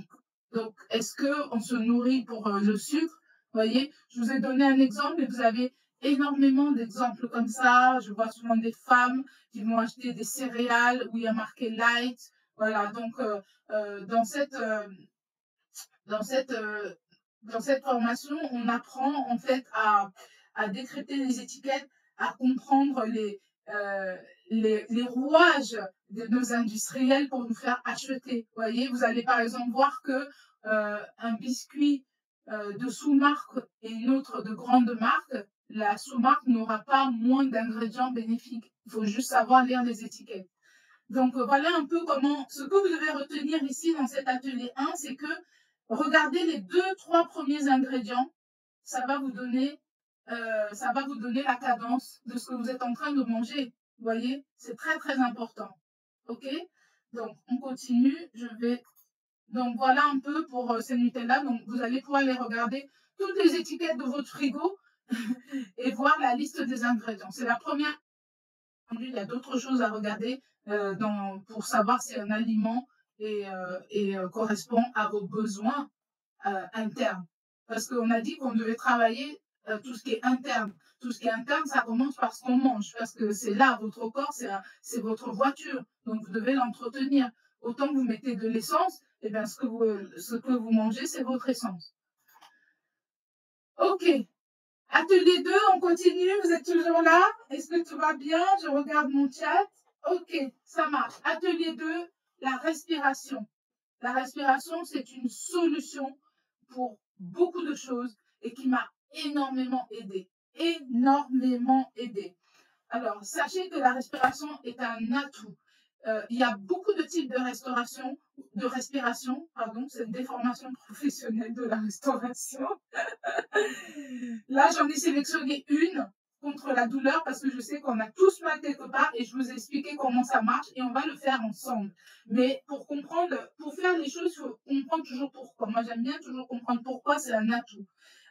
donc est-ce qu'on se nourrit pour le sucre? Voyez, je vous ai donné un exemple et vous avez énormément d'exemples comme ça. Je vois souvent des femmes qui vont acheter des céréales où il y a marqué light. Voilà, donc dans dans cette, euh, dans cette formation, on apprend en fait à décrypter les étiquettes, à comprendre les rouages de nos industriels pour nous faire acheter. Vous voyez, vous allez par exemple voir que un biscuit de sous-marque et une autre de grande marque, la sous-marque n'aura pas moins d'ingrédients bénéfiques. Il faut juste savoir lire les étiquettes. Donc voilà un peu comment, ce que vous devez retenir ici dans cet atelier 1, c'est que regardez les 2-3 premiers ingrédients, ça va vous donner la cadence de ce que vous êtes en train de manger. Vous voyez, c'est très très important. Ok? Donc on continue. Donc voilà un peu pour ces Nutella. Donc vous allez pouvoir les regarder toutes les étiquettes de votre frigo et voir la liste des ingrédients. C'est la première. Il y a d'autres choses à regarder pour savoir si un aliment correspond à vos besoins internes. Parce qu'on a dit qu'on devait travailler tout ce qui est interne. Tout ce qui est interne, ça commence par ce qu'on mange. Parce que c'est là, votre corps, c'est votre voiture. Donc, vous devez l'entretenir. Autant que vous mettez de l'essence, eh bien, ce que vous mangez, c'est votre essence. OK. Atelier 2, on continue, vous êtes toujours là? Est-ce que tout va bien? Je regarde mon chat. Ok, ça marche. Atelier 2, la respiration. La respiration, c'est une solution pour beaucoup de choses et qui m'a énormément aidé. Énormément aidé. Alors, sachez que la respiration est un atout. Il y a beaucoup de types de respiration, pardon, c'est une déformation professionnelle de la restauration. Là, j'en ai sélectionné une contre la douleur parce que je sais qu'on a tous mal quelque part et je vous ai expliqué comment ça marche et on va le faire ensemble. Mais pour comprendre, pour faire les choses, il faut comprendre toujours pourquoi. Moi, j'aime bien toujours comprendre pourquoi c'est un atout.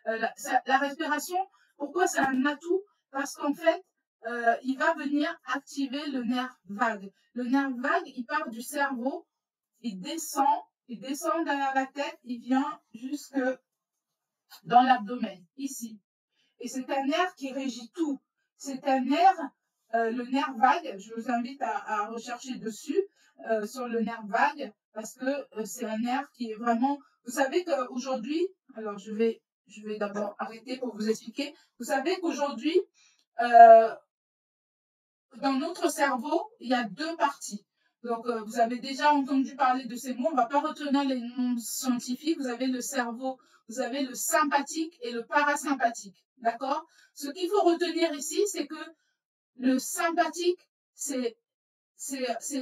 La respiration, pourquoi c'est un atout? Parce qu'en fait, il va venir activer le nerf vague. Le nerf vague, il part du cerveau, il descend derrière la tête, il vient jusque dans l'abdomen, ici. Et c'est un nerf qui régit tout. C'est un nerf, le nerf vague, je vous invite à rechercher dessus, sur le nerf vague, parce que c'est un nerf qui est vraiment... Vous savez qu'aujourd'hui, alors je vais d'abord arrêter pour vous expliquer. Vous savez qu'aujourd'hui, euh, dans notre cerveau, il y a deux parties. Donc, vous avez déjà entendu parler de ces mots. On ne va pas retenir les noms scientifiques. Vous avez le cerveau, vous avez le sympathique et le parasympathique. D'accord? Ce qu'il faut retenir ici, c'est que le sympathique, c'est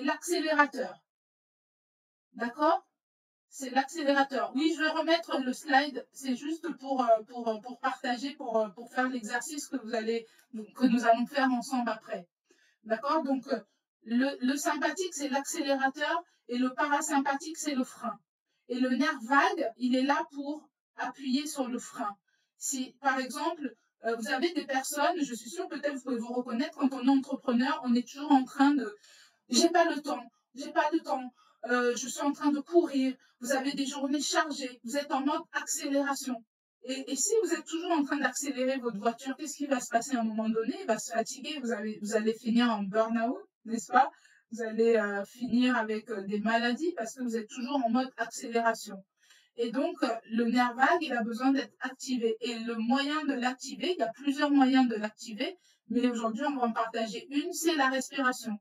l'accélérateur. D'accord? C'est l'accélérateur. Oui, je vais remettre le slide. C'est juste pour partager, pour faire l'exercice que nous allons faire ensemble après. D'accord? Donc, le sympathique, c'est l'accélérateur et le parasympathique, c'est le frein. Et le nerf vague, il est là pour appuyer sur le frein. Si, par exemple, vous avez des personnes, je suis sûre, peut-être vous pouvez vous reconnaître, quand on est entrepreneur, on est toujours en train de j'ai pas le temps, j'ai pas le temps, je suis en train de courir, vous avez des journées chargées, vous êtes en mode accélération. Et si vous êtes toujours en train d'accélérer votre voiture, qu'est-ce qui va se passer à un moment donné? Il va se fatiguer, vous allez finir en burn-out, n'est-ce pas? Vous allez finir avec des maladies parce que vous êtes toujours en mode accélération. Et donc, le nerf vague, il a besoin d'être activé. Et le moyen de l'activer, il y a plusieurs moyens de l'activer, mais aujourd'hui, on va en partager une, c'est la respiration.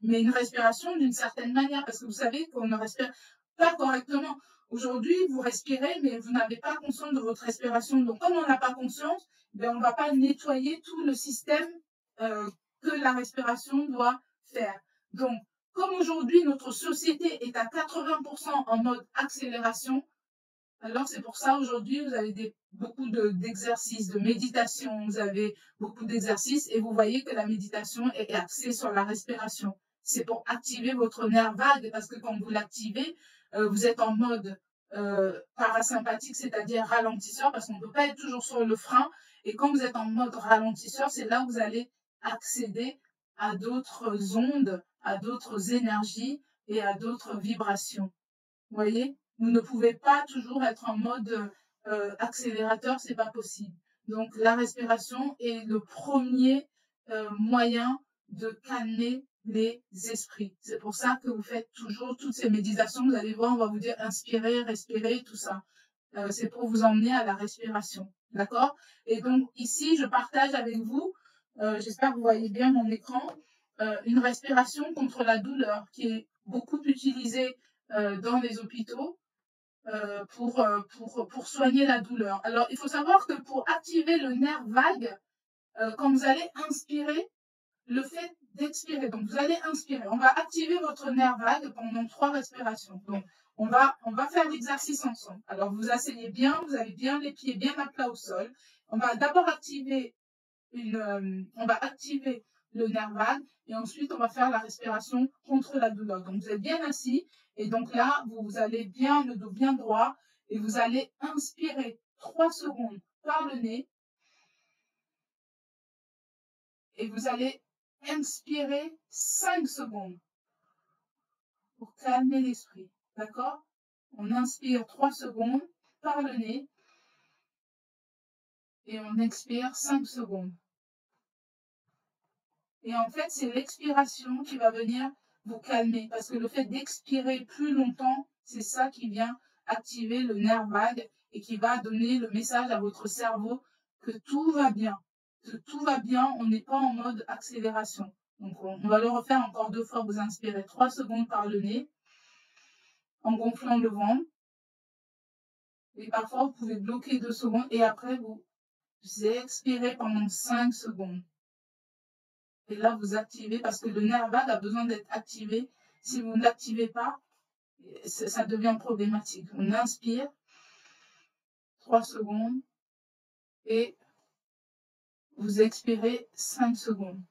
Mais une respiration d'une certaine manière, parce que vous savez qu'on ne respire pas correctement. Aujourd'hui, vous respirez, mais vous n'avez pas conscience de votre respiration. Donc, comme on n'a pas conscience, ben, on ne va pas nettoyer tout le système que la respiration doit faire. Donc, comme aujourd'hui, notre société est à 80% en mode accélération, alors c'est pour ça aujourd'hui, vous avez beaucoup d'exercices, de méditation, vous avez beaucoup d'exercices et vous voyez que la méditation est axée sur la respiration. C'est pour activer votre nerf vague parce que quand vous l'activez, vous êtes en mode parasympathique, c'est-à-dire ralentisseur parce qu'on ne peut pas être toujours sur le frein. Et quand vous êtes en mode ralentisseur, c'est là où vous allez accéder à d'autres ondes, à d'autres énergies et à d'autres vibrations. Vous voyez, vous ne pouvez pas toujours être en mode accélérateur, c'est pas possible. Donc la respiration est le premier moyen de calmer les esprits. C'est pour ça que vous faites toujours toutes ces méditations. Vous allez voir, on va vous dire inspirer, respirer, tout ça. C'est pour vous emmener à la respiration. D'accord? Et donc ici, je partage avec vous, j'espère que vous voyez bien mon écran, une respiration contre la douleur qui est beaucoup utilisée dans les hôpitaux pour soigner la douleur. Alors, il faut savoir que pour activer le nerf vague, quand vous allez inspirer, le fait d'expirer, donc vous allez inspirer, on va activer votre nerf vague pendant 3 respirations. Donc, on va faire l'exercice ensemble. Alors, vous asseyez bien, vous avez bien les pieds bien à plat au sol. On va d'abord activer on va activer le nerf vague et ensuite on va faire la respiration contre la douleur. Donc vous êtes bien assis et donc là vous allez bien le dos bien droit et vous allez inspirer 3 secondes par le nez et vous allez expirer 5 secondes pour calmer l'esprit. D'accord? On inspire 3 secondes par le nez et on expire 5 secondes. Et en fait, c'est l'expiration qui va venir vous calmer. Parce que le fait d'expirer plus longtemps, c'est ça qui vient activer le nerf vague et qui va donner le message à votre cerveau que tout va bien. Que tout va bien, on n'est pas en mode accélération. Donc, on va le refaire encore 2 fois. Vous inspirez 3 secondes par le nez en gonflant le ventre. Et parfois, vous pouvez bloquer 2 secondes et après, vous expirez pendant 5 secondes. Et là, vous activez parce que le nerf vague a besoin d'être activé. Si vous ne l'activez pas, ça devient problématique. On inspire 3 secondes et vous expirez 5 secondes.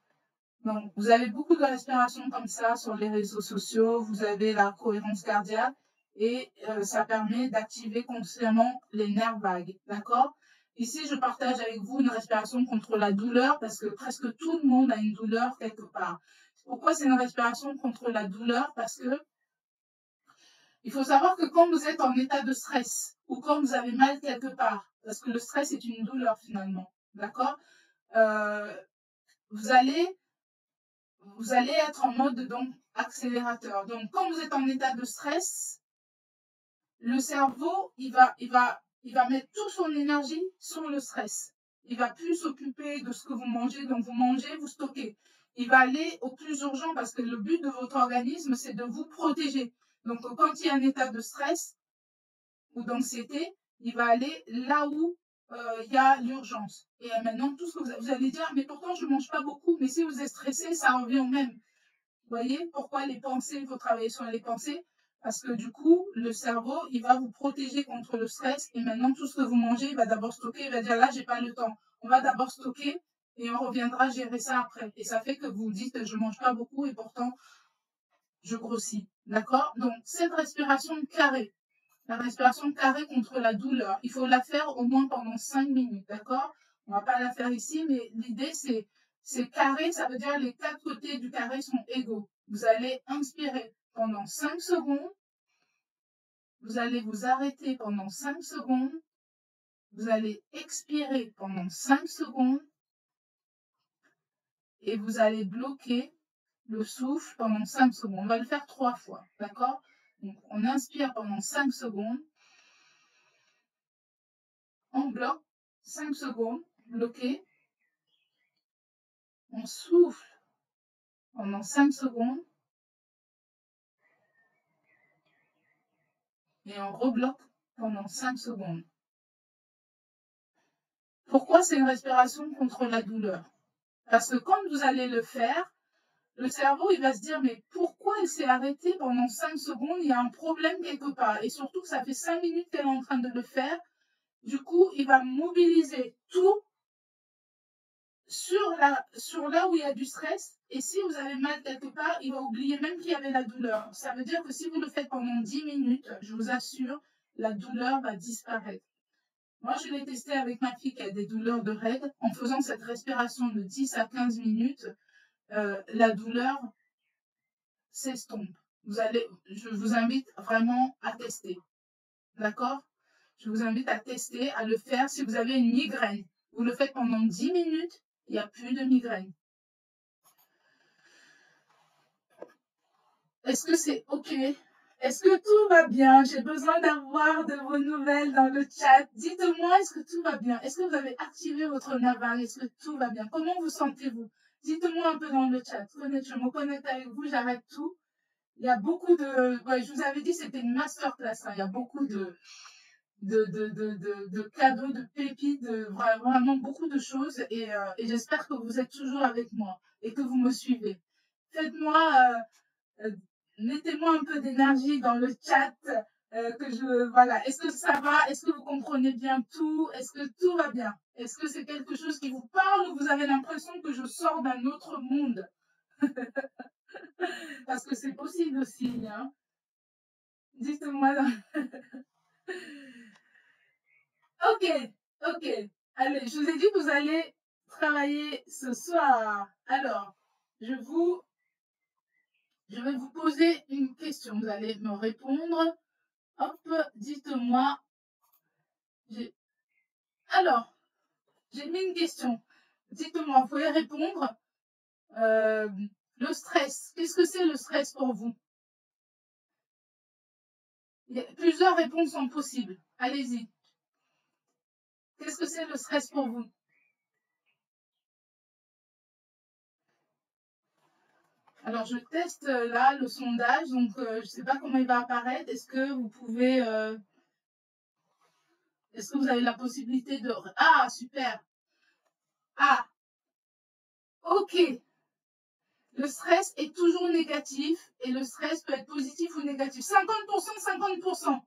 Donc, vous avez beaucoup de respirations comme ça sur les réseaux sociaux. Vous avez la cohérence cardiaque et ça permet d'activer consciemment les nerfs vagues. D'accord? Ici, je partage avec vous une respiration contre la douleur parce que presque tout le monde a une douleur quelque part. Pourquoi c'est une respiration contre la douleur? Parce que il faut savoir que quand vous êtes en état de stress ou quand vous avez mal quelque part, parce que le stress est une douleur finalement, d'accord, vous allez être en mode donc accélérateur. Donc quand vous êtes en état de stress, le cerveau il va mettre toute son énergie sur le stress. Il va plus s'occuper de ce que vous mangez, donc vous mangez, vous stockez. Il va aller au plus urgent parce que le but de votre organisme c'est de vous protéger. Donc quand il y a un état de stress ou d'anxiété, il va aller là où il y a l'urgence. Et maintenant, tout ce que vous allez dire, mais pourtant, je ne mange pas beaucoup, mais si vous êtes stressé, ça revient au même. Vous voyez pourquoi les pensées, il faut travailler sur les pensées? Parce que du coup, le cerveau, il va vous protéger contre le stress. Et maintenant, tout ce que vous mangez, il va d'abord stocker. Il va dire, là, j'ai pas le temps. On va d'abord stocker et on reviendra gérer ça après. Et ça fait que vous dites, je mange pas beaucoup et pourtant, je grossis. D'accord? Donc, cette respiration carrée, la respiration carrée contre la douleur. Il faut la faire au moins pendant 5 minutes, d'accord? On ne va pas la faire ici, mais l'idée, c'est carré, ça veut dire les 4 côtés du carré sont égaux. Vous allez inspirer pendant 5 secondes, vous allez vous arrêter pendant 5 secondes, vous allez expirer pendant 5 secondes et vous allez bloquer le souffle pendant 5 secondes. On va le faire 3 fois, d'accord? Donc, on inspire pendant 5 secondes. On bloque 5 secondes, bloqué. On souffle pendant 5 secondes et on rebloque pendant 5 secondes. Pourquoi c'est une respiration contre la douleur? Parce que quand vous allez le faire, le cerveau, il va se dire, mais pourquoi elle s'est arrêtée pendant 5 secondes? Il y a un problème quelque part. Et surtout que ça fait 5 minutes qu'elle est en train de le faire. Du coup, il va mobiliser tout sur là où il y a du stress. Et si vous avez mal quelque part, il va oublier même qu'il y avait la douleur. Ça veut dire que si vous le faites pendant 10 minutes, je vous assure, la douleur va disparaître. Moi, je l'ai testé avec ma fille qui a des douleurs de règles. En faisant cette respiration de 10 à 15 minutes, la douleur s'estompe. Je vous invite vraiment à tester. D'accord? Je vous invite à tester, à le faire. Si vous avez une migraine, vous le faites pendant 10 minutes, il n'y a plus de migraine. Est-ce que c'est OK? Est-ce que tout va bien? J'ai besoin d'avoir de vos nouvelles dans le chat. Dites-moi, est-ce que tout va bien? Est-ce que vous avez activé votre naval? Est-ce que tout va bien? Comment vous sentez-vous? Dites-moi un peu dans le chat. Je me connecte avec vous, j'arrête tout. Il y a beaucoup de... Ouais, je vous avais dit, c'était une masterclass. Hein. Il y a beaucoup de cadeaux, de pépites, vraiment beaucoup de choses. Et j'espère que vous êtes toujours avec moi et que vous me suivez. Faites-moi... mettez-moi un peu d'énergie dans le chat, voilà. Est-ce que ça va? Est-ce que vous comprenez bien tout? Est-ce que tout va bien? Est-ce que c'est quelque chose qui vous parle ou vous avez l'impression que je sors d'un autre monde? Parce que c'est possible aussi, hein. Dites-moi. Ok, ok. Allez, je vous ai dit que vous allez travailler ce soir. Alors, je vais vous poser une question. Vous allez me répondre. Hop, dites-moi. Alors, j'ai mis une question. Dites-moi, vous pouvez répondre. Le stress. Qu'est-ce que c'est le stress pour vous? Plusieurs réponses sont possibles. Allez-y. Qu'est-ce que c'est le stress pour vous? Alors, je teste là le sondage. Donc, je ne sais pas comment il va apparaître. Est-ce que vous pouvez... est-ce que vous avez la possibilité de... Ah, super. Ah, ok. Le stress est toujours négatif et le stress peut être positif ou négatif. 50%, 50%.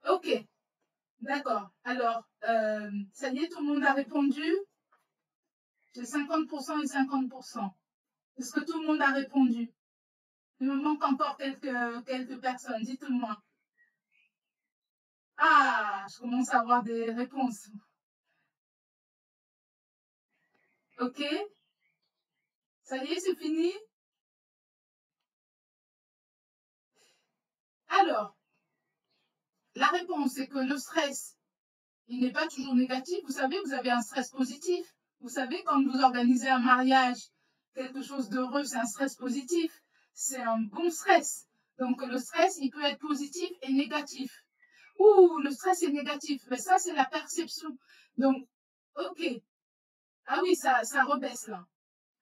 Ok, d'accord. Alors, ça y est, tout le monde a répondu. J'ai 50% et 50%. Est-ce que tout le monde a répondu? Il me manque encore quelques personnes. Dites-moi. Ah, je commence à avoir des réponses. Ok. Ça y est, c'est fini? Alors, la réponse est que le stress, il n'est pas toujours négatif. Vous savez, vous avez un stress positif. Vous savez, quand vous organisez un mariage, quelque chose d'heureux, c'est un stress positif. C'est un bon stress. Donc, le stress, il peut être positif et négatif. Ouh, le stress est négatif. Mais ça, c'est la perception. Donc, ok. Ah oui, ça rebaisse là.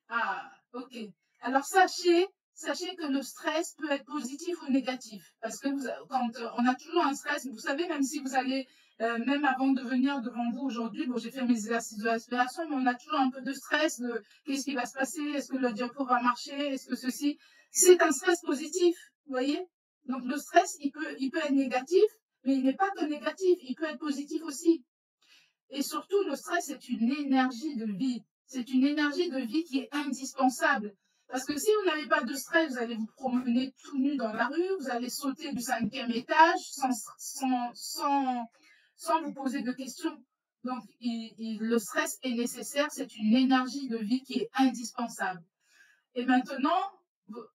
Ah, ok. Alors, sachez que le stress peut être positif ou négatif. Parce que quand on a toujours un stress, vous savez, même si vous allez, même avant de venir devant vous aujourd'hui, bon, j'ai fait mes exercices de respiration, mais on a toujours un peu de stress de qu'est-ce qui va se passer, est-ce que le diapro va marcher, est-ce que ceci. C'est un stress positif, vous voyez? Donc, le stress, il peut être négatif, mais il n'est pas que négatif, il peut être positif aussi. Et surtout, le stress est une énergie de vie. C'est une énergie de vie qui est indispensable. Parce que si vous n'avez pas de stress, vous allez vous promener tout nu dans la rue, vous allez sauter du 5e étage sans vous poser de questions. Donc, le stress est nécessaire, c'est une énergie de vie qui est indispensable. Et maintenant,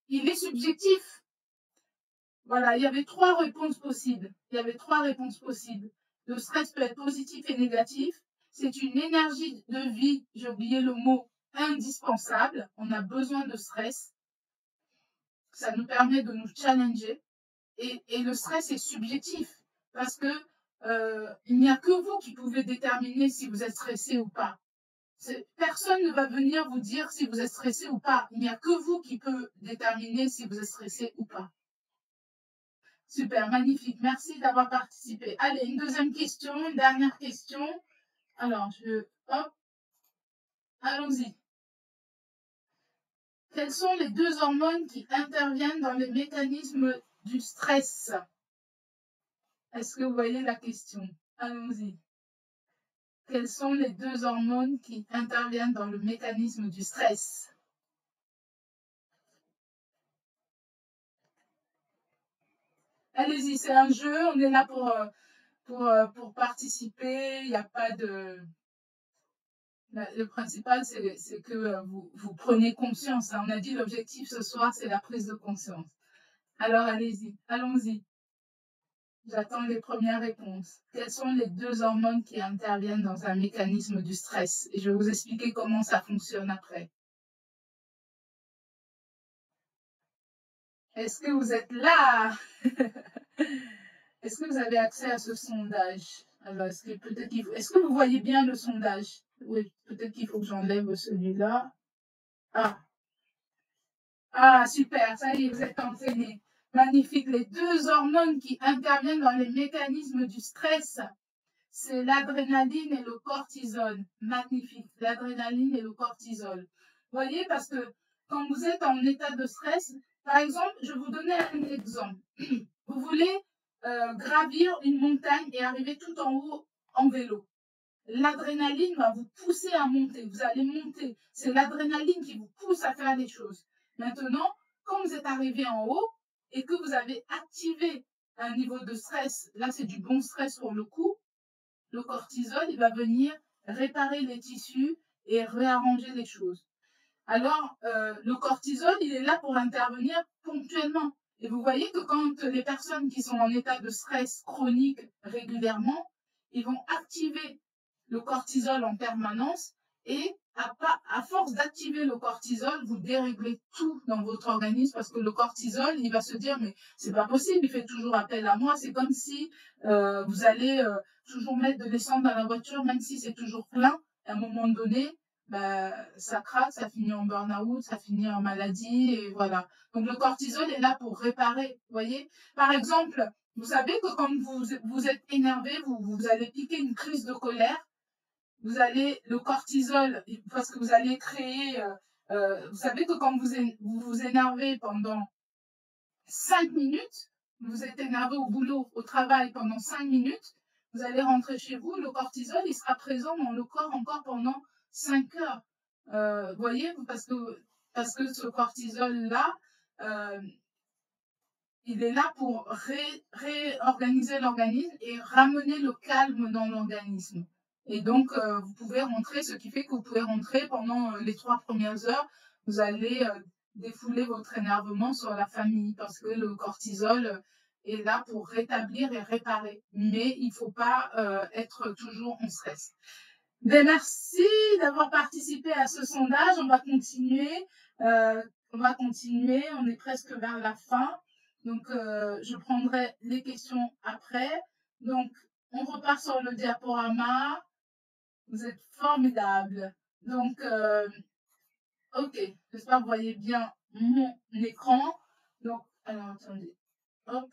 il est subjectif. Voilà, il y avait 3 réponses possibles. Il y avait 3 réponses possibles. Le stress peut être positif et négatif. C'est une énergie de vie, j'ai oublié le mot, indispensable. On a besoin de stress. Ça nous permet de nous challenger. Et le stress est subjectif parce que il n'y a que vous qui pouvez déterminer si vous êtes stressé ou pas. Personne ne va venir vous dire si vous êtes stressé ou pas. Il n'y a que vous qui peut déterminer si vous êtes stressé ou pas. Super, magnifique. Merci d'avoir participé. Allez, une deuxième question, une dernière question. Alors, hop. Allons-y. Quelles sont les deux hormones qui interviennent dans le mécanisme du stress? Est-ce que vous voyez la question? Allons-y. Quelles sont les deux hormones qui interviennent dans le mécanisme du stress? Allez-y, c'est un jeu, on est là pour participer, il n'y a pas de... Le principal, c'est que vous preniez conscience, hein. On a dit l'objectif ce soir, c'est la prise de conscience. Alors allez-y, allons-y. J'attends les premières réponses. Quelles sont les deux hormones qui interviennent dans un mécanisme du stress? Et je vais vous expliquer comment ça fonctionne après. Est-ce que vous êtes là? Est-ce que vous avez accès à ce sondage? Alors, est-ce que vous voyez bien le sondage? Oui, peut-être qu'il faut que j'enlève celui-là. Ah, super, ça y est, vous êtes entraînés. Magnifique. Les deux hormones qui interviennent dans les mécanismes du stress, c'est l'adrénaline et le cortisol. Magnifique. L'adrénaline et le cortisol. Vous voyez, parce que quand vous êtes en état de stress, par exemple, je vais vous donner un exemple. Vous voulez gravir une montagne et arriver tout en haut en vélo. L'adrénaline va vous pousser à monter. Vous allez monter. C'est l'adrénaline qui vous pousse à faire les choses. Maintenant, quand vous êtes arrivé en haut et que vous avez activé un niveau de stress, là c'est du bon stress pour le coup, le cortisol, il va venir réparer les tissus et réarranger les choses. Alors, le cortisol, il est là pour intervenir ponctuellement. Et vous voyez que quand les personnes qui sont en état de stress chronique régulièrement, ils vont activer le cortisol en permanence et à force d'activer le cortisol, vous déréglez tout dans votre organisme parce que le cortisol, il va se dire mais c'est pas possible, il fait toujours appel à moi. C'est comme si vous allez toujours mettre de l'essence dans la voiture, même si c'est toujours plein. À un moment donné, bah, ça craque, ça finit en burn-out, ça finit en maladie, et voilà. Donc le cortisol est là pour réparer, vous voyez. Par exemple, vous savez que quand vous êtes énervé, vous allez piquer une crise de colère, vous allez, le cortisol, parce que vous allez créer, vous savez que quand vous énervez pendant 5 minutes, vous êtes énervé au boulot, au travail pendant 5 minutes, vous allez rentrer chez vous, le cortisol, il sera présent dans le corps encore pendant 5 heures. Vous voyez, parce que ce cortisol-là, euh, il est là pour réorganiser l'organisme et ramener le calme dans l'organisme. Et donc, vous pouvez rentrer, ce qui fait que vous pouvez rentrer pendant les 3 premières heures, vous allez défouler votre énervement sur la famille parce que le cortisol est là pour rétablir et réparer. Mais il ne faut pas être toujours en stress. Ben, merci d'avoir participé à ce sondage. On va continuer. On est presque vers la fin. Donc, je prendrai les questions après. Donc, on repart sur le diaporama. Vous êtes formidables. Donc, ok, j'espère que vous voyez bien mon écran. Donc, alors, attendez. Hop,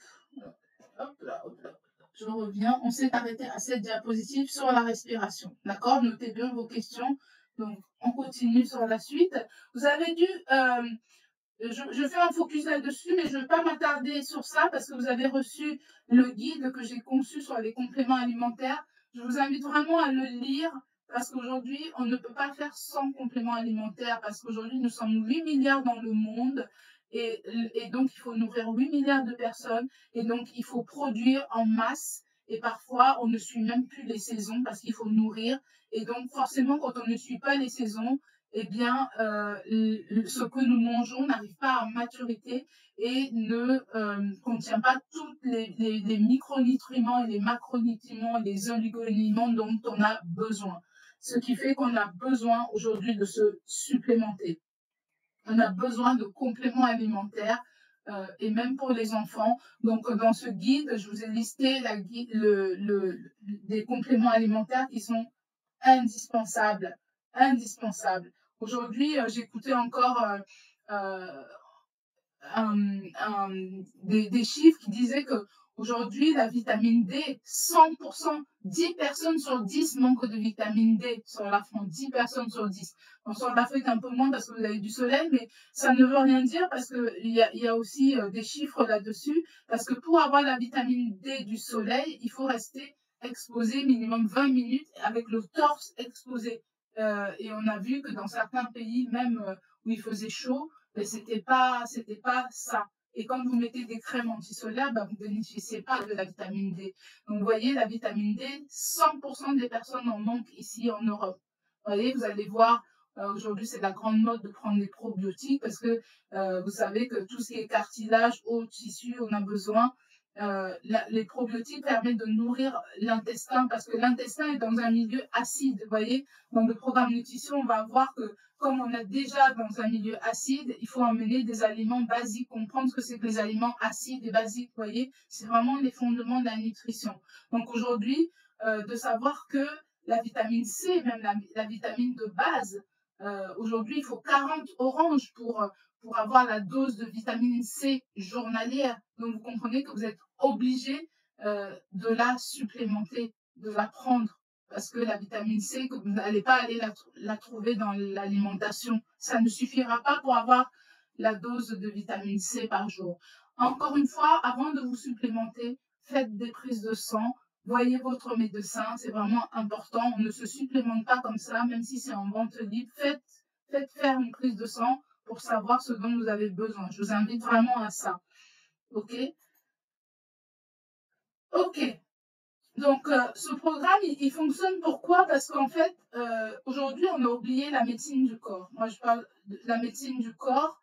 hop là, hop là. Je reviens. On s'est arrêté à cette diapositive sur la respiration. D'accord? Notez bien vos questions. Donc, on continue sur la suite. Vous avez dû... je fais un focus là-dessus, mais je ne vais pas m'attarder sur ça parce que vous avez reçu le guide que j'ai conçu sur les compléments alimentaires. Je vous invite vraiment à le lire parce qu'aujourd'hui, on ne peut pas faire sans compléments alimentaires parce qu'aujourd'hui, nous sommes 8 milliards dans le monde et donc il faut nourrir 8 milliards de personnes et donc il faut produire en masse et parfois on ne suit même plus les saisons parce qu'il faut nourrir et donc forcément quand on ne suit pas les saisons, eh bien, ce que nous mangeons n'arrive pas à maturité et ne contient pas tous les micronutriments et les macronutriments et les oligonutriments dont on a besoin. Ce qui fait qu'on a besoin aujourd'hui de se supplémenter. On a besoin de compléments alimentaires et même pour les enfants. Donc, dans ce guide, je vous ai listé des compléments alimentaires qui sont indispensables. Indispensables. Aujourd'hui, j'écoutais encore des chiffres qui disaient que Aujourd'hui, la vitamine D, 100%, 10 personnes sur 10 manquent de vitamine D sur la France, 10 personnes sur 10. Bon, sur l'Afrique, un peu moins parce que vous avez du soleil, mais ça ne veut rien dire parce qu'il y a aussi des chiffres là-dessus. Parce que pour avoir la vitamine D du soleil, il faut rester exposé minimum 20 minutes avec le torse exposé. Et on a vu que dans certains pays, même où il faisait chaud, mais c'était pas ça. Et quand vous mettez des crèmes anti-solaires, bah, vous ne bénéficiez pas de la vitamine D. Donc, vous voyez, la vitamine D, 100% des personnes en manquent ici en Europe. Vous voyez, vous allez voir, aujourd'hui, c'est la grande mode de prendre des probiotiques parce que vous savez que tout ce qui est cartilage, os, tissu, on a besoin. Les probiotiques permettent de nourrir l'intestin parce que l'intestin est dans un milieu acide. Vous voyez, dans le programme nutrition, on va voir que comme on est déjà dans un milieu acide, il faut emmener des aliments basiques, comprendre ce que c'est que les aliments acides et basiques, vous voyez, c'est vraiment les fondements de la nutrition. Donc aujourd'hui, de savoir que la vitamine C, même la vitamine de base, aujourd'hui, il faut 40 oranges pour avoir la dose de vitamine C journalière. Donc vous comprenez que vous êtes obligé de la supplémenter, de la prendre parce que la vitamine C, que vous n'allez pas aller la trouver dans l'alimentation. Ça ne suffira pas pour avoir la dose de vitamine C par jour. Encore une fois, avant de vous supplémenter, faites des prises de sang, voyez votre médecin, c'est vraiment important. On ne se supplémente pas comme ça, même si c'est en vente libre. Faites faire une prise de sang pour savoir ce dont vous avez besoin. Je vous invite vraiment à ça. OK? OK. Donc, ce programme, il fonctionne pourquoi? Parce qu'en fait, aujourd'hui, on a oublié la médecine du corps. Moi, je parle de la médecine du corps.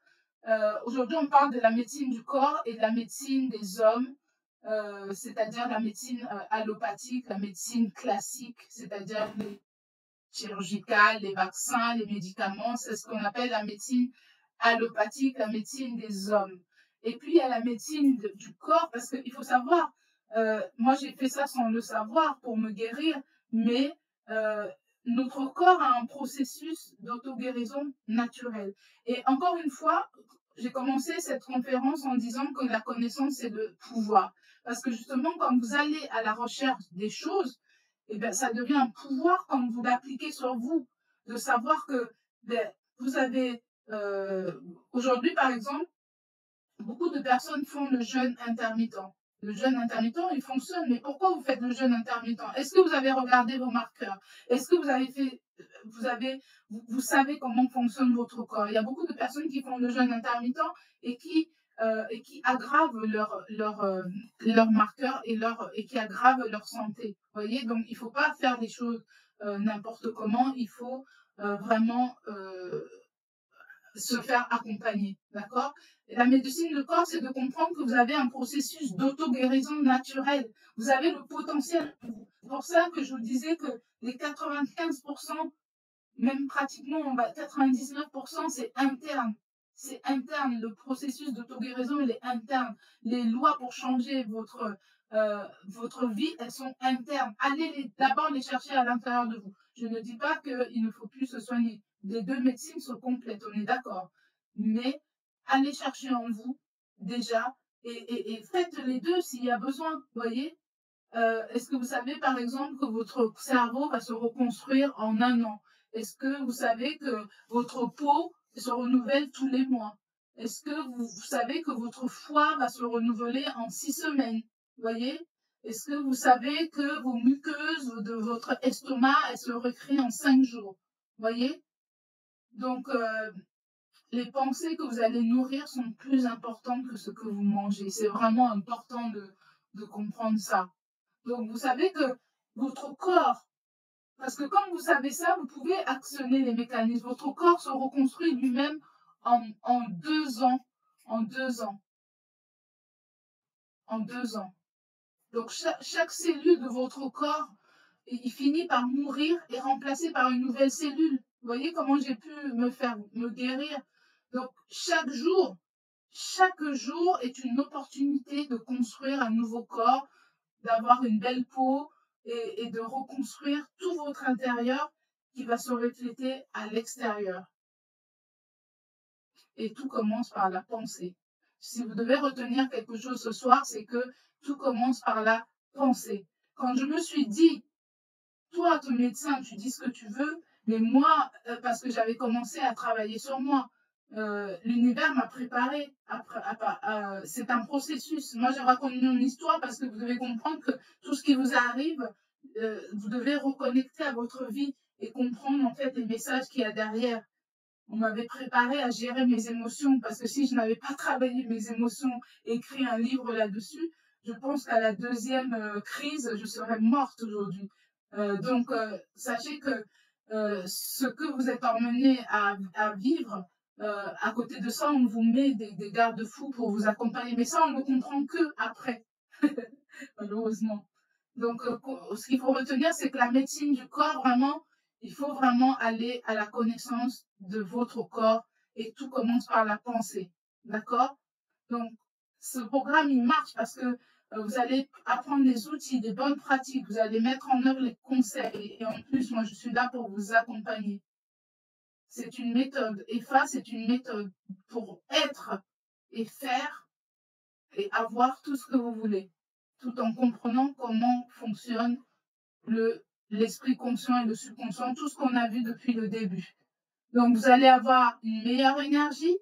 Aujourd'hui, on parle de la médecine du corps et de la médecine des hommes, c'est-à-dire la médecine allopathique, la médecine classique, c'est-à-dire les chirurgicales, les vaccins, les médicaments. C'est ce qu'on appelle la médecine allopathique, la médecine des hommes. Et puis, il y a la médecine du corps, parce qu'il faut savoir, moi j'ai fait ça sans le savoir pour me guérir, mais notre corps a un processus d'auto-guérison naturel. Et encore une fois, j'ai commencé cette conférence en disant que la connaissance c'est le pouvoir. Parce que justement, quand vous allez à la recherche des choses, eh bien, ça devient un pouvoir quand vous l'appliquez sur vous. De savoir que ben, vous avez, aujourd'hui par exemple, beaucoup de personnes font le jeûne intermittent. Le jeûne intermittent, il fonctionne, mais pourquoi vous faites le jeûne intermittent? Est-ce que vous avez regardé vos marqueurs? Est-ce que vous avez fait, vous savez comment fonctionne votre corps? Il y a beaucoup de personnes qui font le jeûne intermittent et qui aggravent leurs marqueurs et qui aggravent leur santé. Vous voyez, donc il ne faut pas faire des choses n'importe comment, il faut vraiment se faire accompagner, d'accord? Et la médecine du corps, c'est de comprendre que vous avez un processus d'auto-guérison naturelle. Vous avez le potentiel. C'est pour ça que je vous disais que les 95%, même pratiquement, on va 99%, c'est interne. C'est interne. Le processus d'auto-guérison, il est interne. Les lois pour changer votre vie, elles sont internes. Allez d'abord les chercher à l'intérieur de vous. Je ne dis pas qu'il ne faut plus se soigner. Les deux médecines sont complètes, on est d'accord. Mais allez chercher en vous déjà et faites les deux s'il y a besoin. Vous voyez, est-ce que vous savez, par exemple, que votre cerveau va se reconstruire en un an? Est-ce que vous savez que votre peau se renouvelle tous les mois? Est-ce que vous savez que votre foie va se renouveler en 6 semaines? Vous voyez? Est-ce que vous savez que vos muqueuses de votre estomac, elles se recréent en 5 jours? Vous voyez? Donc, les pensées que vous allez nourrir sont plus importantes que ce que vous mangez. C'est vraiment important de comprendre ça. Donc, vous savez que votre corps, parce que quand vous savez ça, vous pouvez actionner les mécanismes. Votre corps se reconstruit lui-même en 2 ans. En 2 ans. En 2 ans. Donc, chaque cellule de votre corps, il finit par mourir et remplacé par une nouvelle cellule. Vous voyez comment j'ai pu me guérir. Donc, chaque jour est une opportunité de construire un nouveau corps, d'avoir une belle peau et de reconstruire tout votre intérieur qui va se refléter à l'extérieur. Et tout commence par la pensée. Si vous devez retenir quelque chose ce soir, c'est que tout commence par la pensée. Quand je me suis dit, toi, ton médecin, tu dis ce que tu veux, mais moi, parce que j'avais commencé à travailler sur moi, l'univers m'a préparé. C'est un processus. Moi, j'ai raconté mon histoire parce que vous devez comprendre que tout ce qui vous arrive, vous devez reconnecter à votre vie et comprendre en fait les messages qu'il y a derrière. On m'avait préparé à gérer mes émotions parce que si je n'avais pas travaillé mes émotions, écrit un livre là-dessus, je pense qu'à la deuxième crise, je serais morte aujourd'hui. Sachez que ce que vous êtes emmené à vivre, à côté de ça, on vous met des garde-fous pour vous accompagner. Mais ça, on ne le comprend que après, malheureusement. Ce qu'il faut retenir, c'est que la médecine du corps, vraiment, il faut vraiment aller à la connaissance de votre corps et tout commence par la pensée. D'accord? Donc, ce programme, il marche parce que vous allez apprendre des outils, des bonnes pratiques, vous allez mettre en œuvre les conseils. Et en plus, moi, je suis là pour vous accompagner. C'est une méthode. EFA, c'est une méthode pour être et faire et avoir tout ce que vous voulez, tout en comprenant comment fonctionne l'esprit conscient et le subconscient, tout ce qu'on a vu depuis le début. Donc, vous allez avoir une meilleure énergie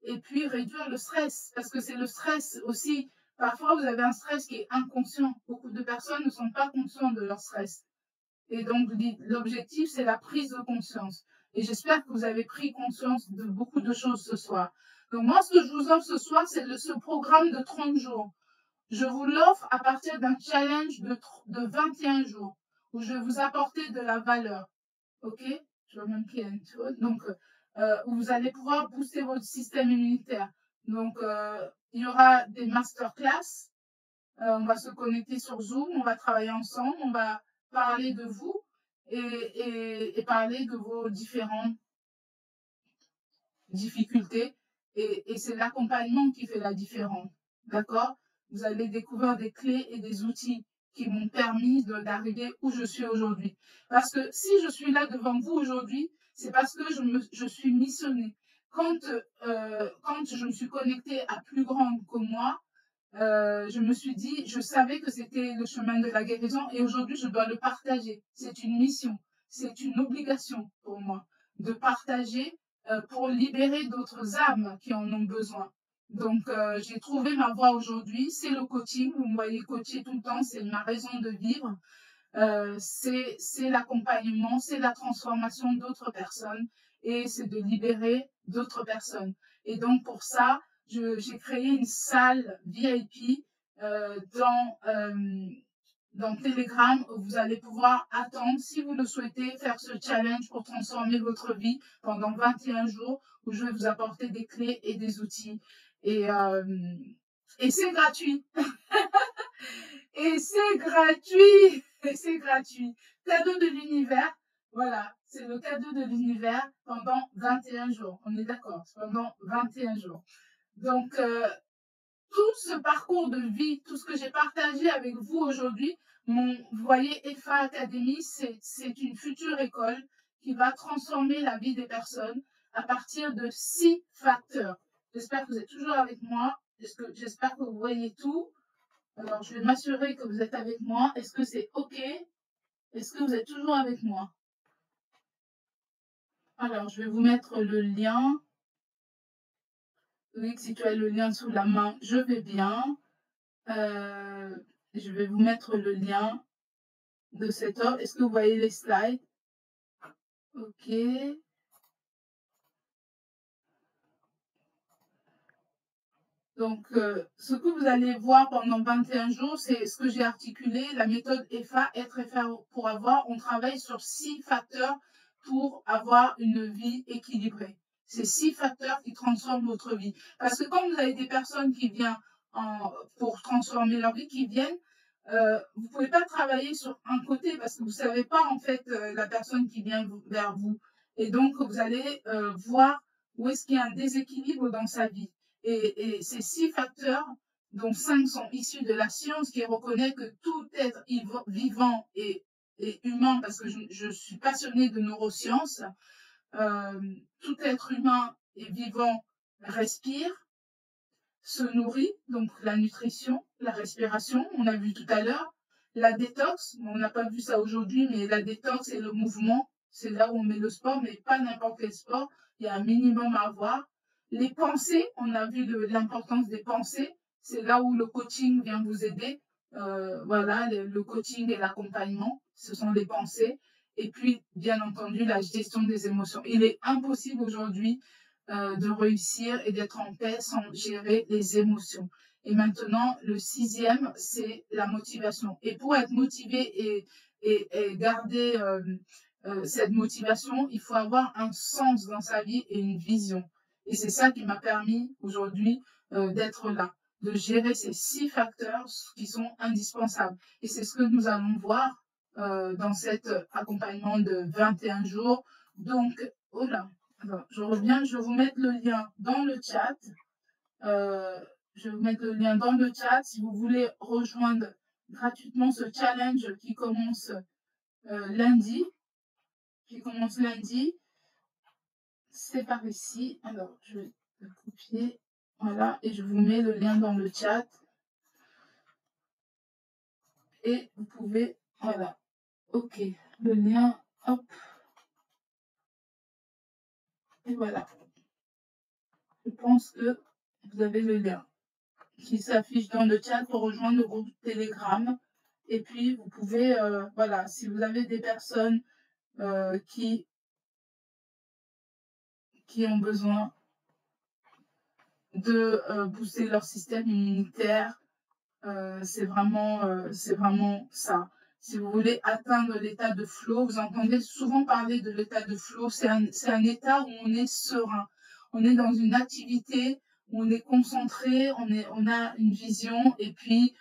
et puis réduire le stress, parce que c'est le stress aussi. Parfois, vous avez un stress qui est inconscient. Beaucoup de personnes ne sont pas conscientes de leur stress. Et donc, l'objectif, c'est la prise de conscience. Et j'espère que vous avez pris conscience de beaucoup de choses ce soir. Donc, moi, ce que je vous offre ce soir, c'est ce programme de 30 jours. Je vous l'offre à partir d'un challenge de 21 jours où je vais vous apporter de la valeur. OK? Je vois même qu'il y a une chose. Donc, où vous allez pouvoir booster votre système immunitaire. Donc, il y aura des masterclass. On va se connecter sur Zoom, on va travailler ensemble, on va parler de vous et parler de vos différentes difficultés. Et c'est l'accompagnement qui fait la différence. D'accord? Vous allez découvrir des clés et des outils qui m'ont permis d'arriver où je suis aujourd'hui. Parce que si je suis là devant vous aujourd'hui, c'est parce que je suis missionnée. Quand je me suis connectée à plus grande que moi, je me suis dit, je savais que c'était le chemin de la guérison et aujourd'hui, je dois le partager. C'est une mission, c'est une obligation pour moi de partager pour libérer d'autres âmes qui en ont besoin. Donc, j'ai trouvé ma voie aujourd'hui. C'est le coaching. Vous me voyez coacher tout le temps. C'est ma raison de vivre. C'est l'accompagnement, c'est la transformation d'autres personnes et c'est de libérer d'autres personnes. Et donc, pour ça, j'ai créé une salle VIP dans Telegram où vous allez pouvoir attendre, si vous le souhaitez, faire ce challenge pour transformer votre vie pendant 21 jours où je vais vous apporter des clés et des outils. Et c'est gratuit. Et c'est gratuit. Et c'est gratuit. Cadeau de l'univers. Voilà, c'est le cadeau de l'univers pendant 21 jours. On est d'accord, pendant 21 jours. Donc, tout ce parcours de vie, tout ce que j'ai partagé avec vous aujourd'hui, vous voyez, EFA Academy, c'est une future école qui va transformer la vie des personnes à partir de 6 facteurs. J'espère que vous êtes toujours avec moi. J'espère que vous voyez tout. Alors, je vais m'assurer que vous êtes avec moi. Est-ce que c'est OK? Est-ce que vous êtes toujours avec moi? Alors, je vais vous mettre le lien. Oui, si tu as le lien sous la main, je vais bien. Je vais vous mettre le lien de cette offre. Est-ce que vous voyez les slides? OK. Donc, ce que vous allez voir pendant 21 jours, c'est ce que j'ai articulé, la méthode EFA, être et faire pour avoir. On travaille sur 6 facteurs pour avoir une vie équilibrée. C'est 6 facteurs qui transforment votre vie. Parce que quand vous avez des personnes qui viennent pour transformer leur vie, qui viennent, vous ne pouvez pas travailler sur un côté parce que vous ne savez pas en fait la personne qui vient vers vous. Et donc, vous allez voir où est-ce qu'il y a un déséquilibre dans sa vie. Et ces 6 facteurs, dont 5 sont issus de la science qui reconnaît que tout être vivant et humain, parce que je suis passionnée de neurosciences, tout être humain est vivant respire, se nourrit, donc la nutrition, la respiration, on a vu tout à l'heure, la détox, on n'a pas vu ça aujourd'hui, mais la détox et le mouvement, c'est là où on met le sport, mais pas n'importe quel sport, il y a un minimum à avoir. Les pensées, on a vu l'importance des pensées, c'est là où le coaching vient vous aider. Voilà, le coaching et l'accompagnement, ce sont des pensées. Et puis, bien entendu, la gestion des émotions. Il est impossible aujourd'hui de réussir et d'être en paix sans gérer les émotions. Et maintenant, le sixième, c'est la motivation. Et pour être motivé et garder cette motivation, il faut avoir un sens dans sa vie et une vision. Et c'est ça qui m'a permis aujourd'hui d'être là, de gérer ces 6 facteurs qui sont indispensables. Et c'est ce que nous allons voir dans cet accompagnement de 21 jours. Donc, oh là, alors, je reviens, je vais vous mettre le lien dans le chat. Je vais vous mettre le lien dans le chat si vous voulez rejoindre gratuitement ce challenge qui commence lundi. C'est par ici. Alors, je vais le copier. Voilà, et je vous mets le lien dans le chat. Et vous pouvez, voilà. OK, le lien, hop. Et voilà. Je pense que vous avez le lien qui s'affiche dans le chat pour rejoindre le groupe Telegram. Et puis, vous pouvez, voilà, si vous avez des personnes qui ont besoin de booster leur système immunitaire, c'est vraiment ça. Si vous voulez atteindre l'état de flow, vous entendez souvent parler de l'état de flow, c'est un état où on est serein. On est dans une activité où on est concentré, on a une vision, et puis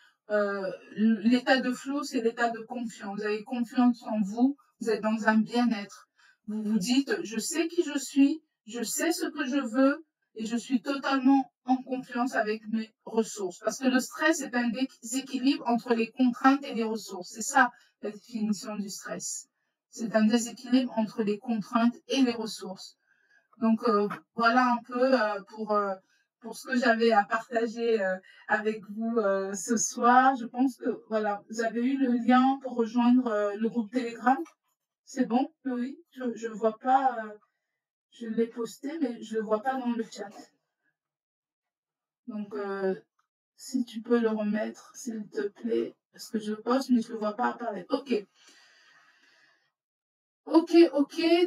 l'état de flow, c'est l'état de confiance. Vous avez confiance en vous, vous êtes dans un bien-être. Vous vous dites, je sais qui je suis, je sais ce que je veux, et je suis totalement en confiance avec mes ressources. Parce que le stress est un déséquilibre entre les contraintes et les ressources. C'est ça la définition du stress. C'est un déséquilibre entre les contraintes et les ressources. Donc voilà un peu pour ce que j'avais à partager avec vous ce soir. Je pense que voilà, vous avez eu le lien pour rejoindre le groupe Telegram. C'est bon, oui. Je vois pas. Je l'ai posté, mais je le vois pas dans le chat. Donc, si tu peux le remettre, s'il te plaît, parce que je poste, mais je ne le vois pas apparaître. Ok.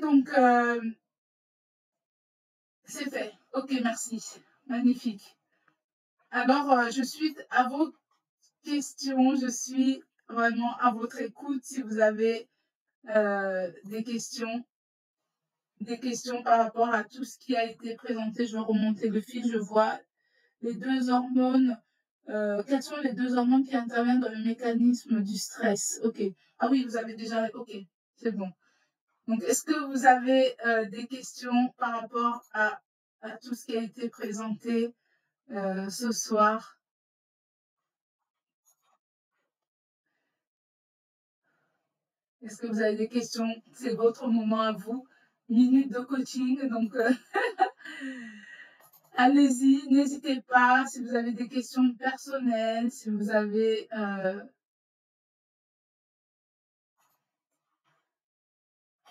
Donc, c'est fait. Ok, merci. Magnifique. Alors, je suis à vos questions, je suis vraiment à votre écoute si vous avez des questions par rapport à tout ce qui a été présenté. Je vais remonter le fil, je vois les 2 hormones. Quelles sont les 2 hormones qui interviennent dans le mécanisme du stress? Ok. Ah oui, vous avez déjà. Ok, c'est bon. Donc, est-ce que vous avez des questions par rapport à tout ce qui a été présenté ce soir? Est-ce que vous avez des questions? C'est votre moment à vous. Minute de coaching, donc allez-y, n'hésitez pas. Si vous avez des questions personnelles, si vous avez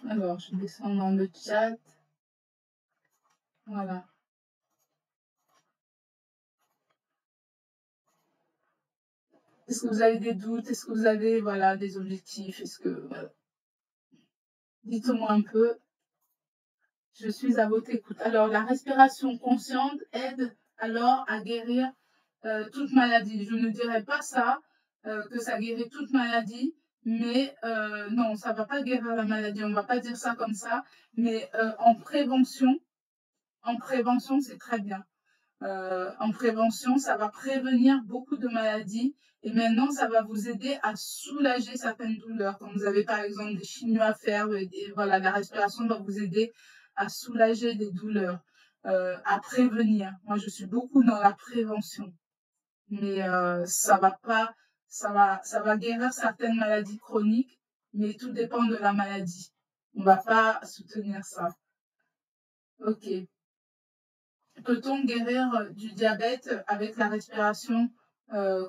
alors, je descends dans le chat. Voilà. Est-ce que vous avez des doutes? Est-ce que vous avez voilà, des objectifs? Est-ce que voilà. Dites-moi un peu. Je suis à votre écoute. Alors, la respiration consciente aide alors à guérir toute maladie. Je ne dirais pas ça, que ça guérit toute maladie, mais non, ça ne va pas guérir la maladie. On ne va pas dire ça comme ça, mais en prévention, c'est très bien. En prévention, ça va prévenir beaucoup de maladies et maintenant, ça va vous aider à soulager certaines douleurs. Quand vous avez par exemple des chimios à faire, et voilà, la respiration va vous aider à soulager des douleurs, à prévenir. Moi, je suis beaucoup dans la prévention, mais ça va pas, ça va guérir certaines maladies chroniques, mais tout dépend de la maladie. On va pas soutenir ça. Ok. peut-on guérir du diabète avec la respiration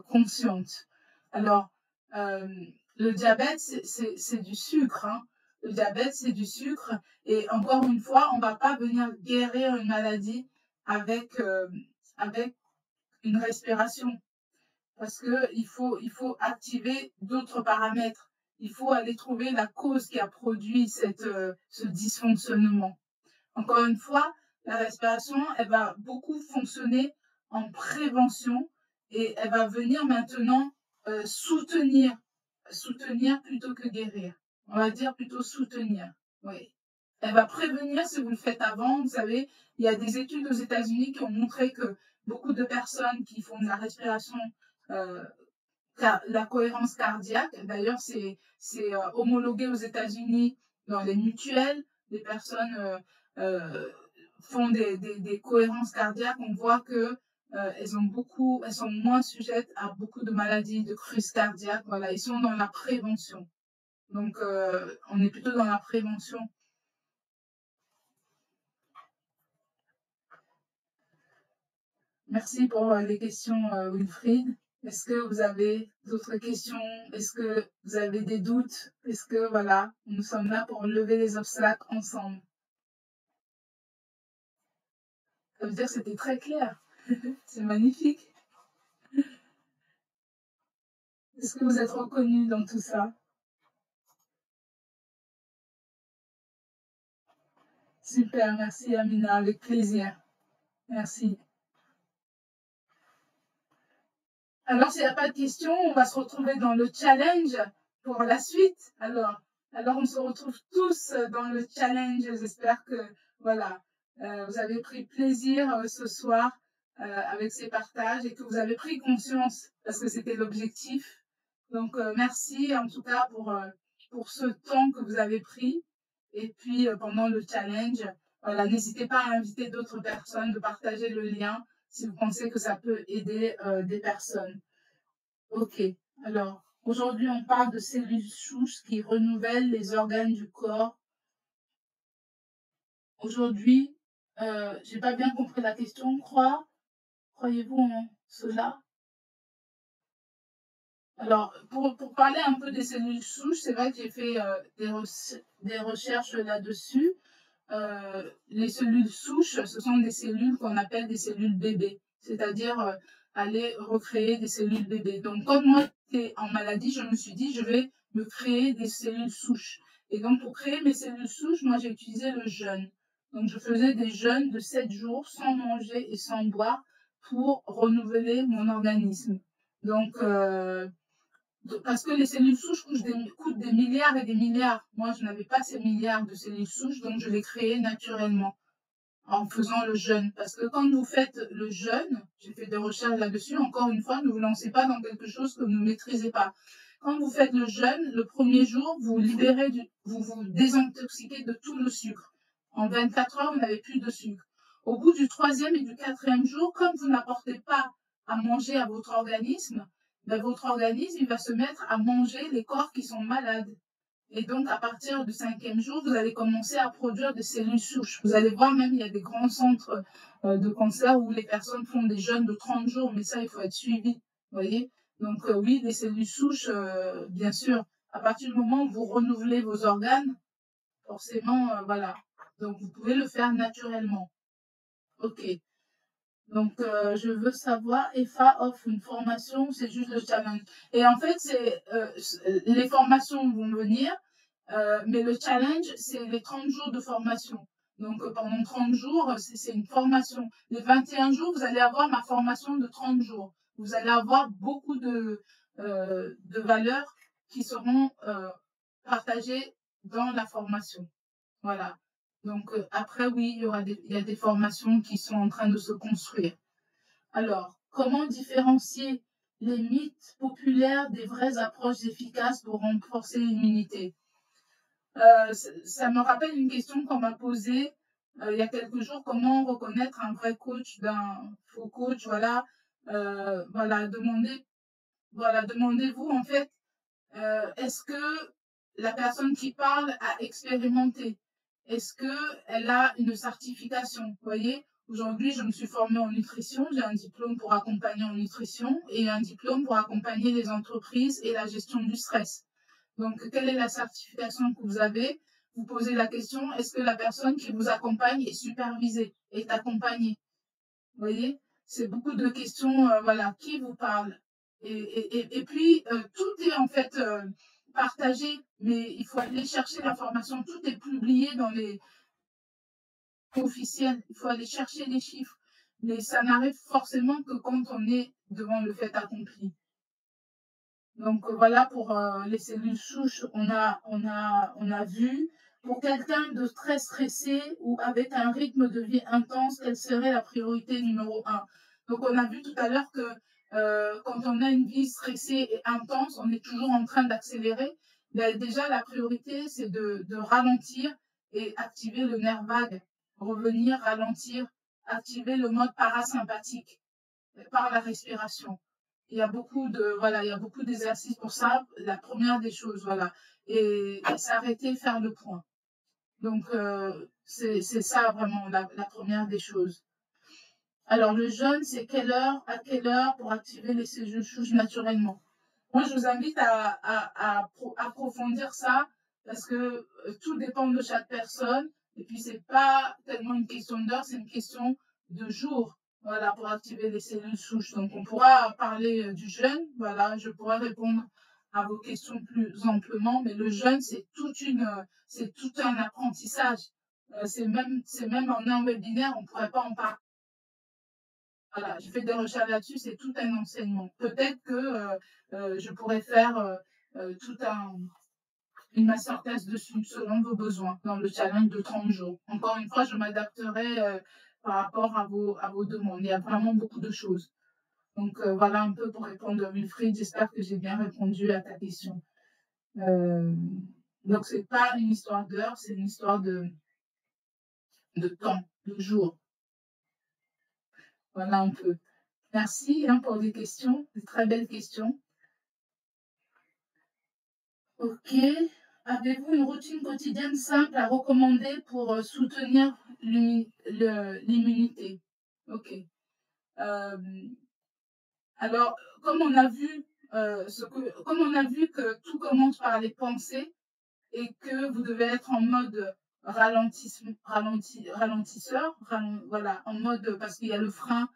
consciente? Alors, le diabète, c'est du sucre, hein. Le diabète, c'est du sucre. Et encore une fois, on ne va pas venir guérir une maladie avec une respiration. Parce qu'il faut activer d'autres paramètres. Il faut aller trouver la cause qui a produit ce dysfonctionnement. Encore une fois, la respiration, elle va beaucoup fonctionner en prévention et elle va venir maintenant soutenir plutôt que guérir. On va dire plutôt soutenir. Oui. Elle va prévenir si vous le faites avant. Vous savez, il y a des études aux États-Unis qui ont montré que beaucoup de personnes qui font de la respiration, euh, la cohérence cardiaque, d'ailleurs, c'est homologué aux États-Unis dans les mutuelles. Les personnes euh, font des cohérences cardiaques. On voit que elles sont moins sujettes à beaucoup de maladies, de crises cardiaques. Voilà, ils sont dans la prévention. Donc, on est plutôt dans la prévention. Merci pour les questions, Wilfried. Est-ce que vous avez d'autres questions? Est-ce que vous avez des doutes? Est-ce que, voilà, nous sommes là pour lever les obstacles ensemble? Ça veut dire que c'était très clair. C'est magnifique. Est-ce que vous êtes reconnu dans tout ça? Super, merci Amina, avec plaisir. Merci. Alors, s'il n'y a pas de questions, on va se retrouver dans le challenge pour la suite. Alors on se retrouve tous dans le challenge. J'espère que, voilà, vous avez pris plaisir ce soir avec ces partages et que vous avez pris conscience parce que c'était l'objectif. Donc, merci en tout cas pour ce temps que vous avez pris. Et puis, pendant le challenge, voilà, n'hésitez pas à inviter d'autres personnes, de partager le lien si vous pensez que ça peut aider des personnes. Ok, alors aujourd'hui on parle de cellules souches qui renouvellent les organes du corps. Aujourd'hui, j'ai pas bien compris la question. Croyez-vous en cela? Alors, pour parler un peu des cellules souches, c'est vrai que j'ai fait des recherches là-dessus. Les cellules souches, ce sont des cellules qu'on appelle des cellules bébés, c'est-à-dire aller recréer des cellules bébés. Donc, comme moi j'étais en maladie, je me suis dit, je vais me créer des cellules souches. Et donc, pour créer mes cellules souches, moi j'ai utilisé le jeûne. Donc, je faisais des jeûnes de 7 jours sans manger et sans boire pour renouveler mon organisme. Donc, parce que les cellules souches coûtent des milliards et des milliards. Moi, je n'avais pas ces milliards de cellules souches, donc je les créais naturellement en faisant le jeûne. Parce que quand vous faites le jeûne, j'ai fait des recherches là-dessus, encore une fois, ne vous lancez pas dans quelque chose que vous ne maîtrisez pas. Quand vous faites le jeûne, le premier jour, vous vous désintoxiquez de tout le sucre. En 24 heures, vous n'avez plus de sucre. Au bout du troisième et du quatrième jour, comme vous n'apportez pas à manger à votre organisme, ben votre organisme il va se mettre à manger les corps qui sont malades. Et donc, à partir du cinquième jour, vous allez commencer à produire des cellules souches. Vous allez voir, même, il y a des grands centres de cancer où les personnes font des jeûnes de 30 jours, mais ça, il faut être suivi. Vous voyez? Donc, oui, les cellules souches, bien sûr, à partir du moment où vous renouvelez vos organes, forcément, voilà. Donc, vous pouvez le faire naturellement. OK. Donc, je veux savoir, EFA offre une formation, c'est juste le challenge. Et en fait, les formations vont venir, mais le challenge, c'est les 30 jours de formation. Donc, pendant 30 jours, c'est une formation. Les 21 jours, vous allez avoir ma formation de 30 jours. Vous allez avoir beaucoup de valeurs qui seront partagées dans la formation. Voilà. Donc, après, oui, il y a des formations qui sont en train de se construire. Alors, comment différencier les mythes populaires des vraies approches efficaces pour renforcer l'immunité? Ça me rappelle une question qu'on m'a posée il y a quelques jours. Comment reconnaître un vrai coach d'un faux coach? Voilà, demandez-vous en fait, est-ce que la personne qui parle a expérimenté? Est-ce qu'elle a une certification? Vous voyez? Aujourd'hui, je me suis formée en nutrition. J'ai un diplôme pour accompagner en nutrition et un diplôme pour accompagner les entreprises et la gestion du stress. Donc, quelle est la certification que vous avez? Vous posez la question, est-ce que la personne qui vous accompagne est supervisée, est accompagnée? Vous voyez, c'est beaucoup de questions, voilà, qui vous parle? Et puis, tout est en fait partagé, mais il faut aller chercher l'information. Tout est publié dans les officiels. Il faut aller chercher les chiffres. Mais ça n'arrive forcément que quand on est devant le fait accompli. Donc voilà pour les cellules souches, on a vu. Pour quelqu'un de très stressé ou avec un rythme de vie intense, quelle serait la priorité numéro un? Donc on a vu tout à l'heure que quand on a une vie stressée et intense, on est toujours en train d'accélérer. Déjà, la priorité, c'est de ralentir et activer le nerf vague. Revenir, ralentir, activer le mode parasympathique par la respiration. Il y a beaucoup de, voilà, il y a beaucoup d'exercices pour ça. La première des choses, voilà. Et s'arrêter, faire le point. Donc, c'est ça vraiment la première des choses. Alors, le jeûne, c'est quelle heure, à quelle heure pour activer les cellules souches naturellement? Moi, je vous invite à approfondir ça parce que tout dépend de chaque personne. Et puis, c'est pas tellement une question d'heure, c'est une question de jour. Voilà, pour activer les cellules souches. Donc, on pourra parler du jeûne. Voilà, je pourrais répondre à vos questions plus amplement. Mais le jeûne, c'est tout un apprentissage. C'est même en un webinaire, on pourrait pas en parler. Voilà, j'ai fait des recherches là-dessus, c'est tout un enseignement. Peut-être que je pourrais faire une masterclass dessus selon vos besoins dans le challenge de 30 jours. Encore une fois, je m'adapterai par rapport à vos demandes. Il y a vraiment beaucoup de choses. Donc voilà un peu pour répondre, Wilfried. J'espère que j'ai bien répondu à ta question. Donc c'est pas une histoire d'heure, c'est une histoire de temps, de jours. Voilà un peu. Merci pour les questions, des très belles questions. Ok. Avez-vous une routine quotidienne simple à recommander pour soutenir l'immunité? Ok. Euh, alors, comme on a vu que tout commence par les pensées et que vous devez être en mode ralentisseur, voilà, en mode parce qu'il y a le frein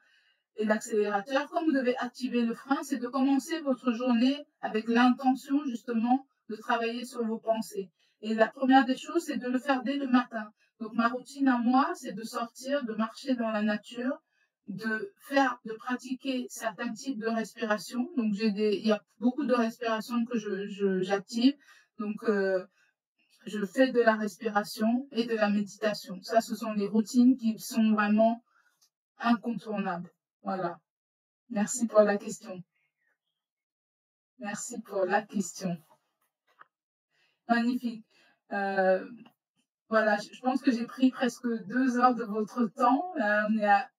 et l'accélérateur. Comme vous devez activer le frein, c'est de commencer votre journée avec l'intention justement de travailler sur vos pensées. Et la première des choses, c'est de le faire dès le matin. Donc ma routine à moi, c'est de sortir, de marcher dans la nature, de pratiquer certains types de respiration. Donc il y a beaucoup de respirations que j'active. Donc je fais de la respiration et de la méditation. Ça, ce sont les routines qui sont vraiment incontournables. Voilà. Merci pour la question. Merci pour la question. Magnifique. Voilà, je pense que j'ai pris presque 2 heures de votre temps. On est à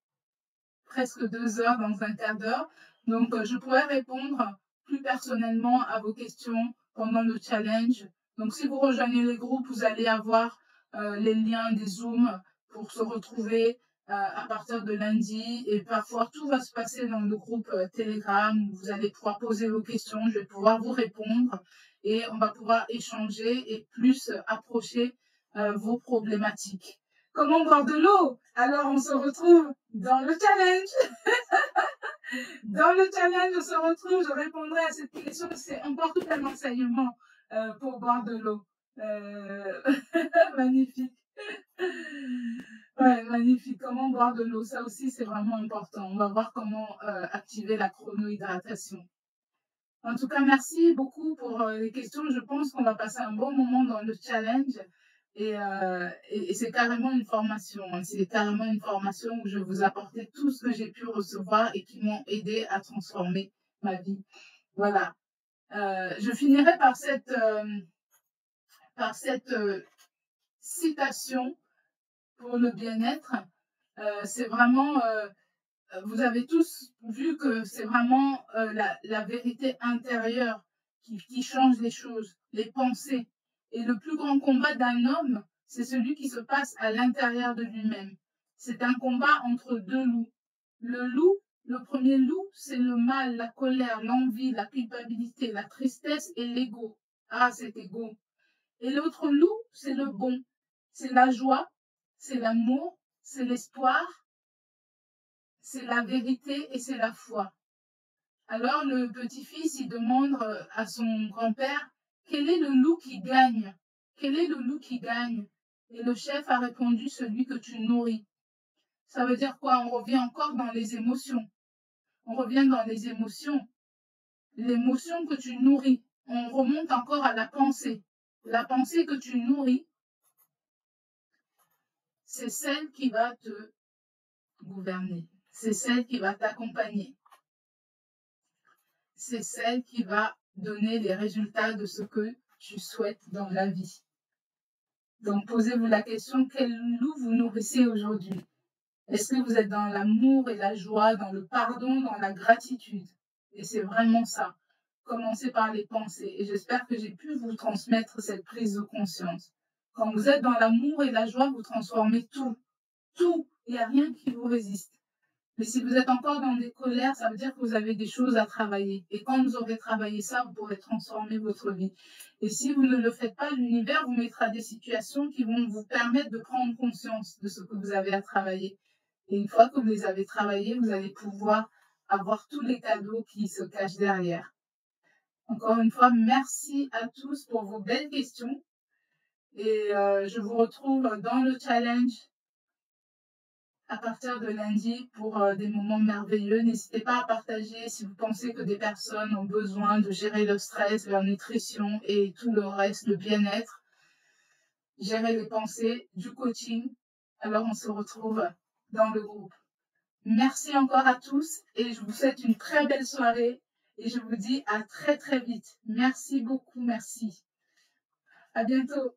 presque 2 heures dans un quart d'heure. Donc, je pourrais répondre plus personnellement à vos questions pendant le challenge. Donc, si vous rejoignez les groupes, vous allez avoir les liens des Zooms pour se retrouver à partir de lundi. Et parfois, tout va se passer dans le groupe Telegram. Vous allez pouvoir poser vos questions, je vais pouvoir vous répondre et on va pouvoir échanger et plus approcher vos problématiques. Comment boire de l'eau? Alors, on se retrouve dans le challenge. Dans le challenge, on se retrouve, je répondrai à cette question. C'est encore tout un enseignement pour boire de l'eau. Magnifique. Ouais, magnifique. Comment boire de l'eau? Ça aussi, c'est vraiment important. On va voir comment activer la chronohydratation. En tout cas, merci beaucoup pour les questions. Je pense qu'on va passer un bon moment dans le challenge. Et c'est carrément une formation. Hein. C'est carrément une formation où je vais vous apporter tout ce que j'ai pu recevoir et qui m'ont aidé à transformer ma vie. Voilà. Je finirai par cette citation pour le bien-être. C'est vraiment, vous avez tous vu que c'est vraiment la vérité intérieure qui change les choses, les pensées. Et le plus grand combat d'un homme, c'est celui qui se passe à l'intérieur de lui-même. C'est un combat entre deux loups. Le loup, le premier loup, c'est le mal, la colère, l'envie, la culpabilité, la tristesse et l'ego. Ah, cet ego. Et l'autre loup, c'est le bon. C'est la joie, c'est l'amour, c'est l'espoir, c'est la vérité et c'est la foi. Alors le petit-fils, il demande à son grand-père, quel est le loup qui gagne? Quel est le loup qui gagne? Et le chef a répondu, celui que tu nourris. Ça veut dire quoi? On revient encore dans les émotions. On revient dans les émotions. L'émotion que tu nourris. On remonte encore à la pensée. La pensée que tu nourris, c'est celle qui va te gouverner. C'est celle qui va t'accompagner. C'est celle qui va donner les résultats de ce que tu souhaites dans la vie. Donc, posez-vous la question, quel loup vous nourrissez aujourd'hui? Est-ce que vous êtes dans l'amour et la joie, dans le pardon, dans la gratitude? Et c'est vraiment ça. Commencez par les pensées. Et j'espère que j'ai pu vous transmettre cette prise de conscience. Quand vous êtes dans l'amour et la joie, vous transformez tout. Tout. Il n'y a rien qui vous résiste. Mais si vous êtes encore dans des colères, ça veut dire que vous avez des choses à travailler. Et quand vous aurez travaillé ça, vous pourrez transformer votre vie. Et si vous ne le faites pas, l'univers vous mettra des situations qui vont vous permettre de prendre conscience de ce que vous avez à travailler. Et une fois que vous les avez travaillés, vous allez pouvoir avoir tous les cadeaux qui se cachent derrière. Encore une fois, merci à tous pour vos belles questions. Et je vous retrouve dans le challenge à partir de lundi pour des moments merveilleux. N'hésitez pas à partager si vous pensez que des personnes ont besoin de gérer le stress, leur nutrition et tout le reste, le bien-être, gérer les pensées, du coaching. Alors on se retrouve dans le groupe. Merci encore à tous et je vous souhaite une très belle soirée et je vous dis à très très vite. Merci beaucoup, merci. À bientôt.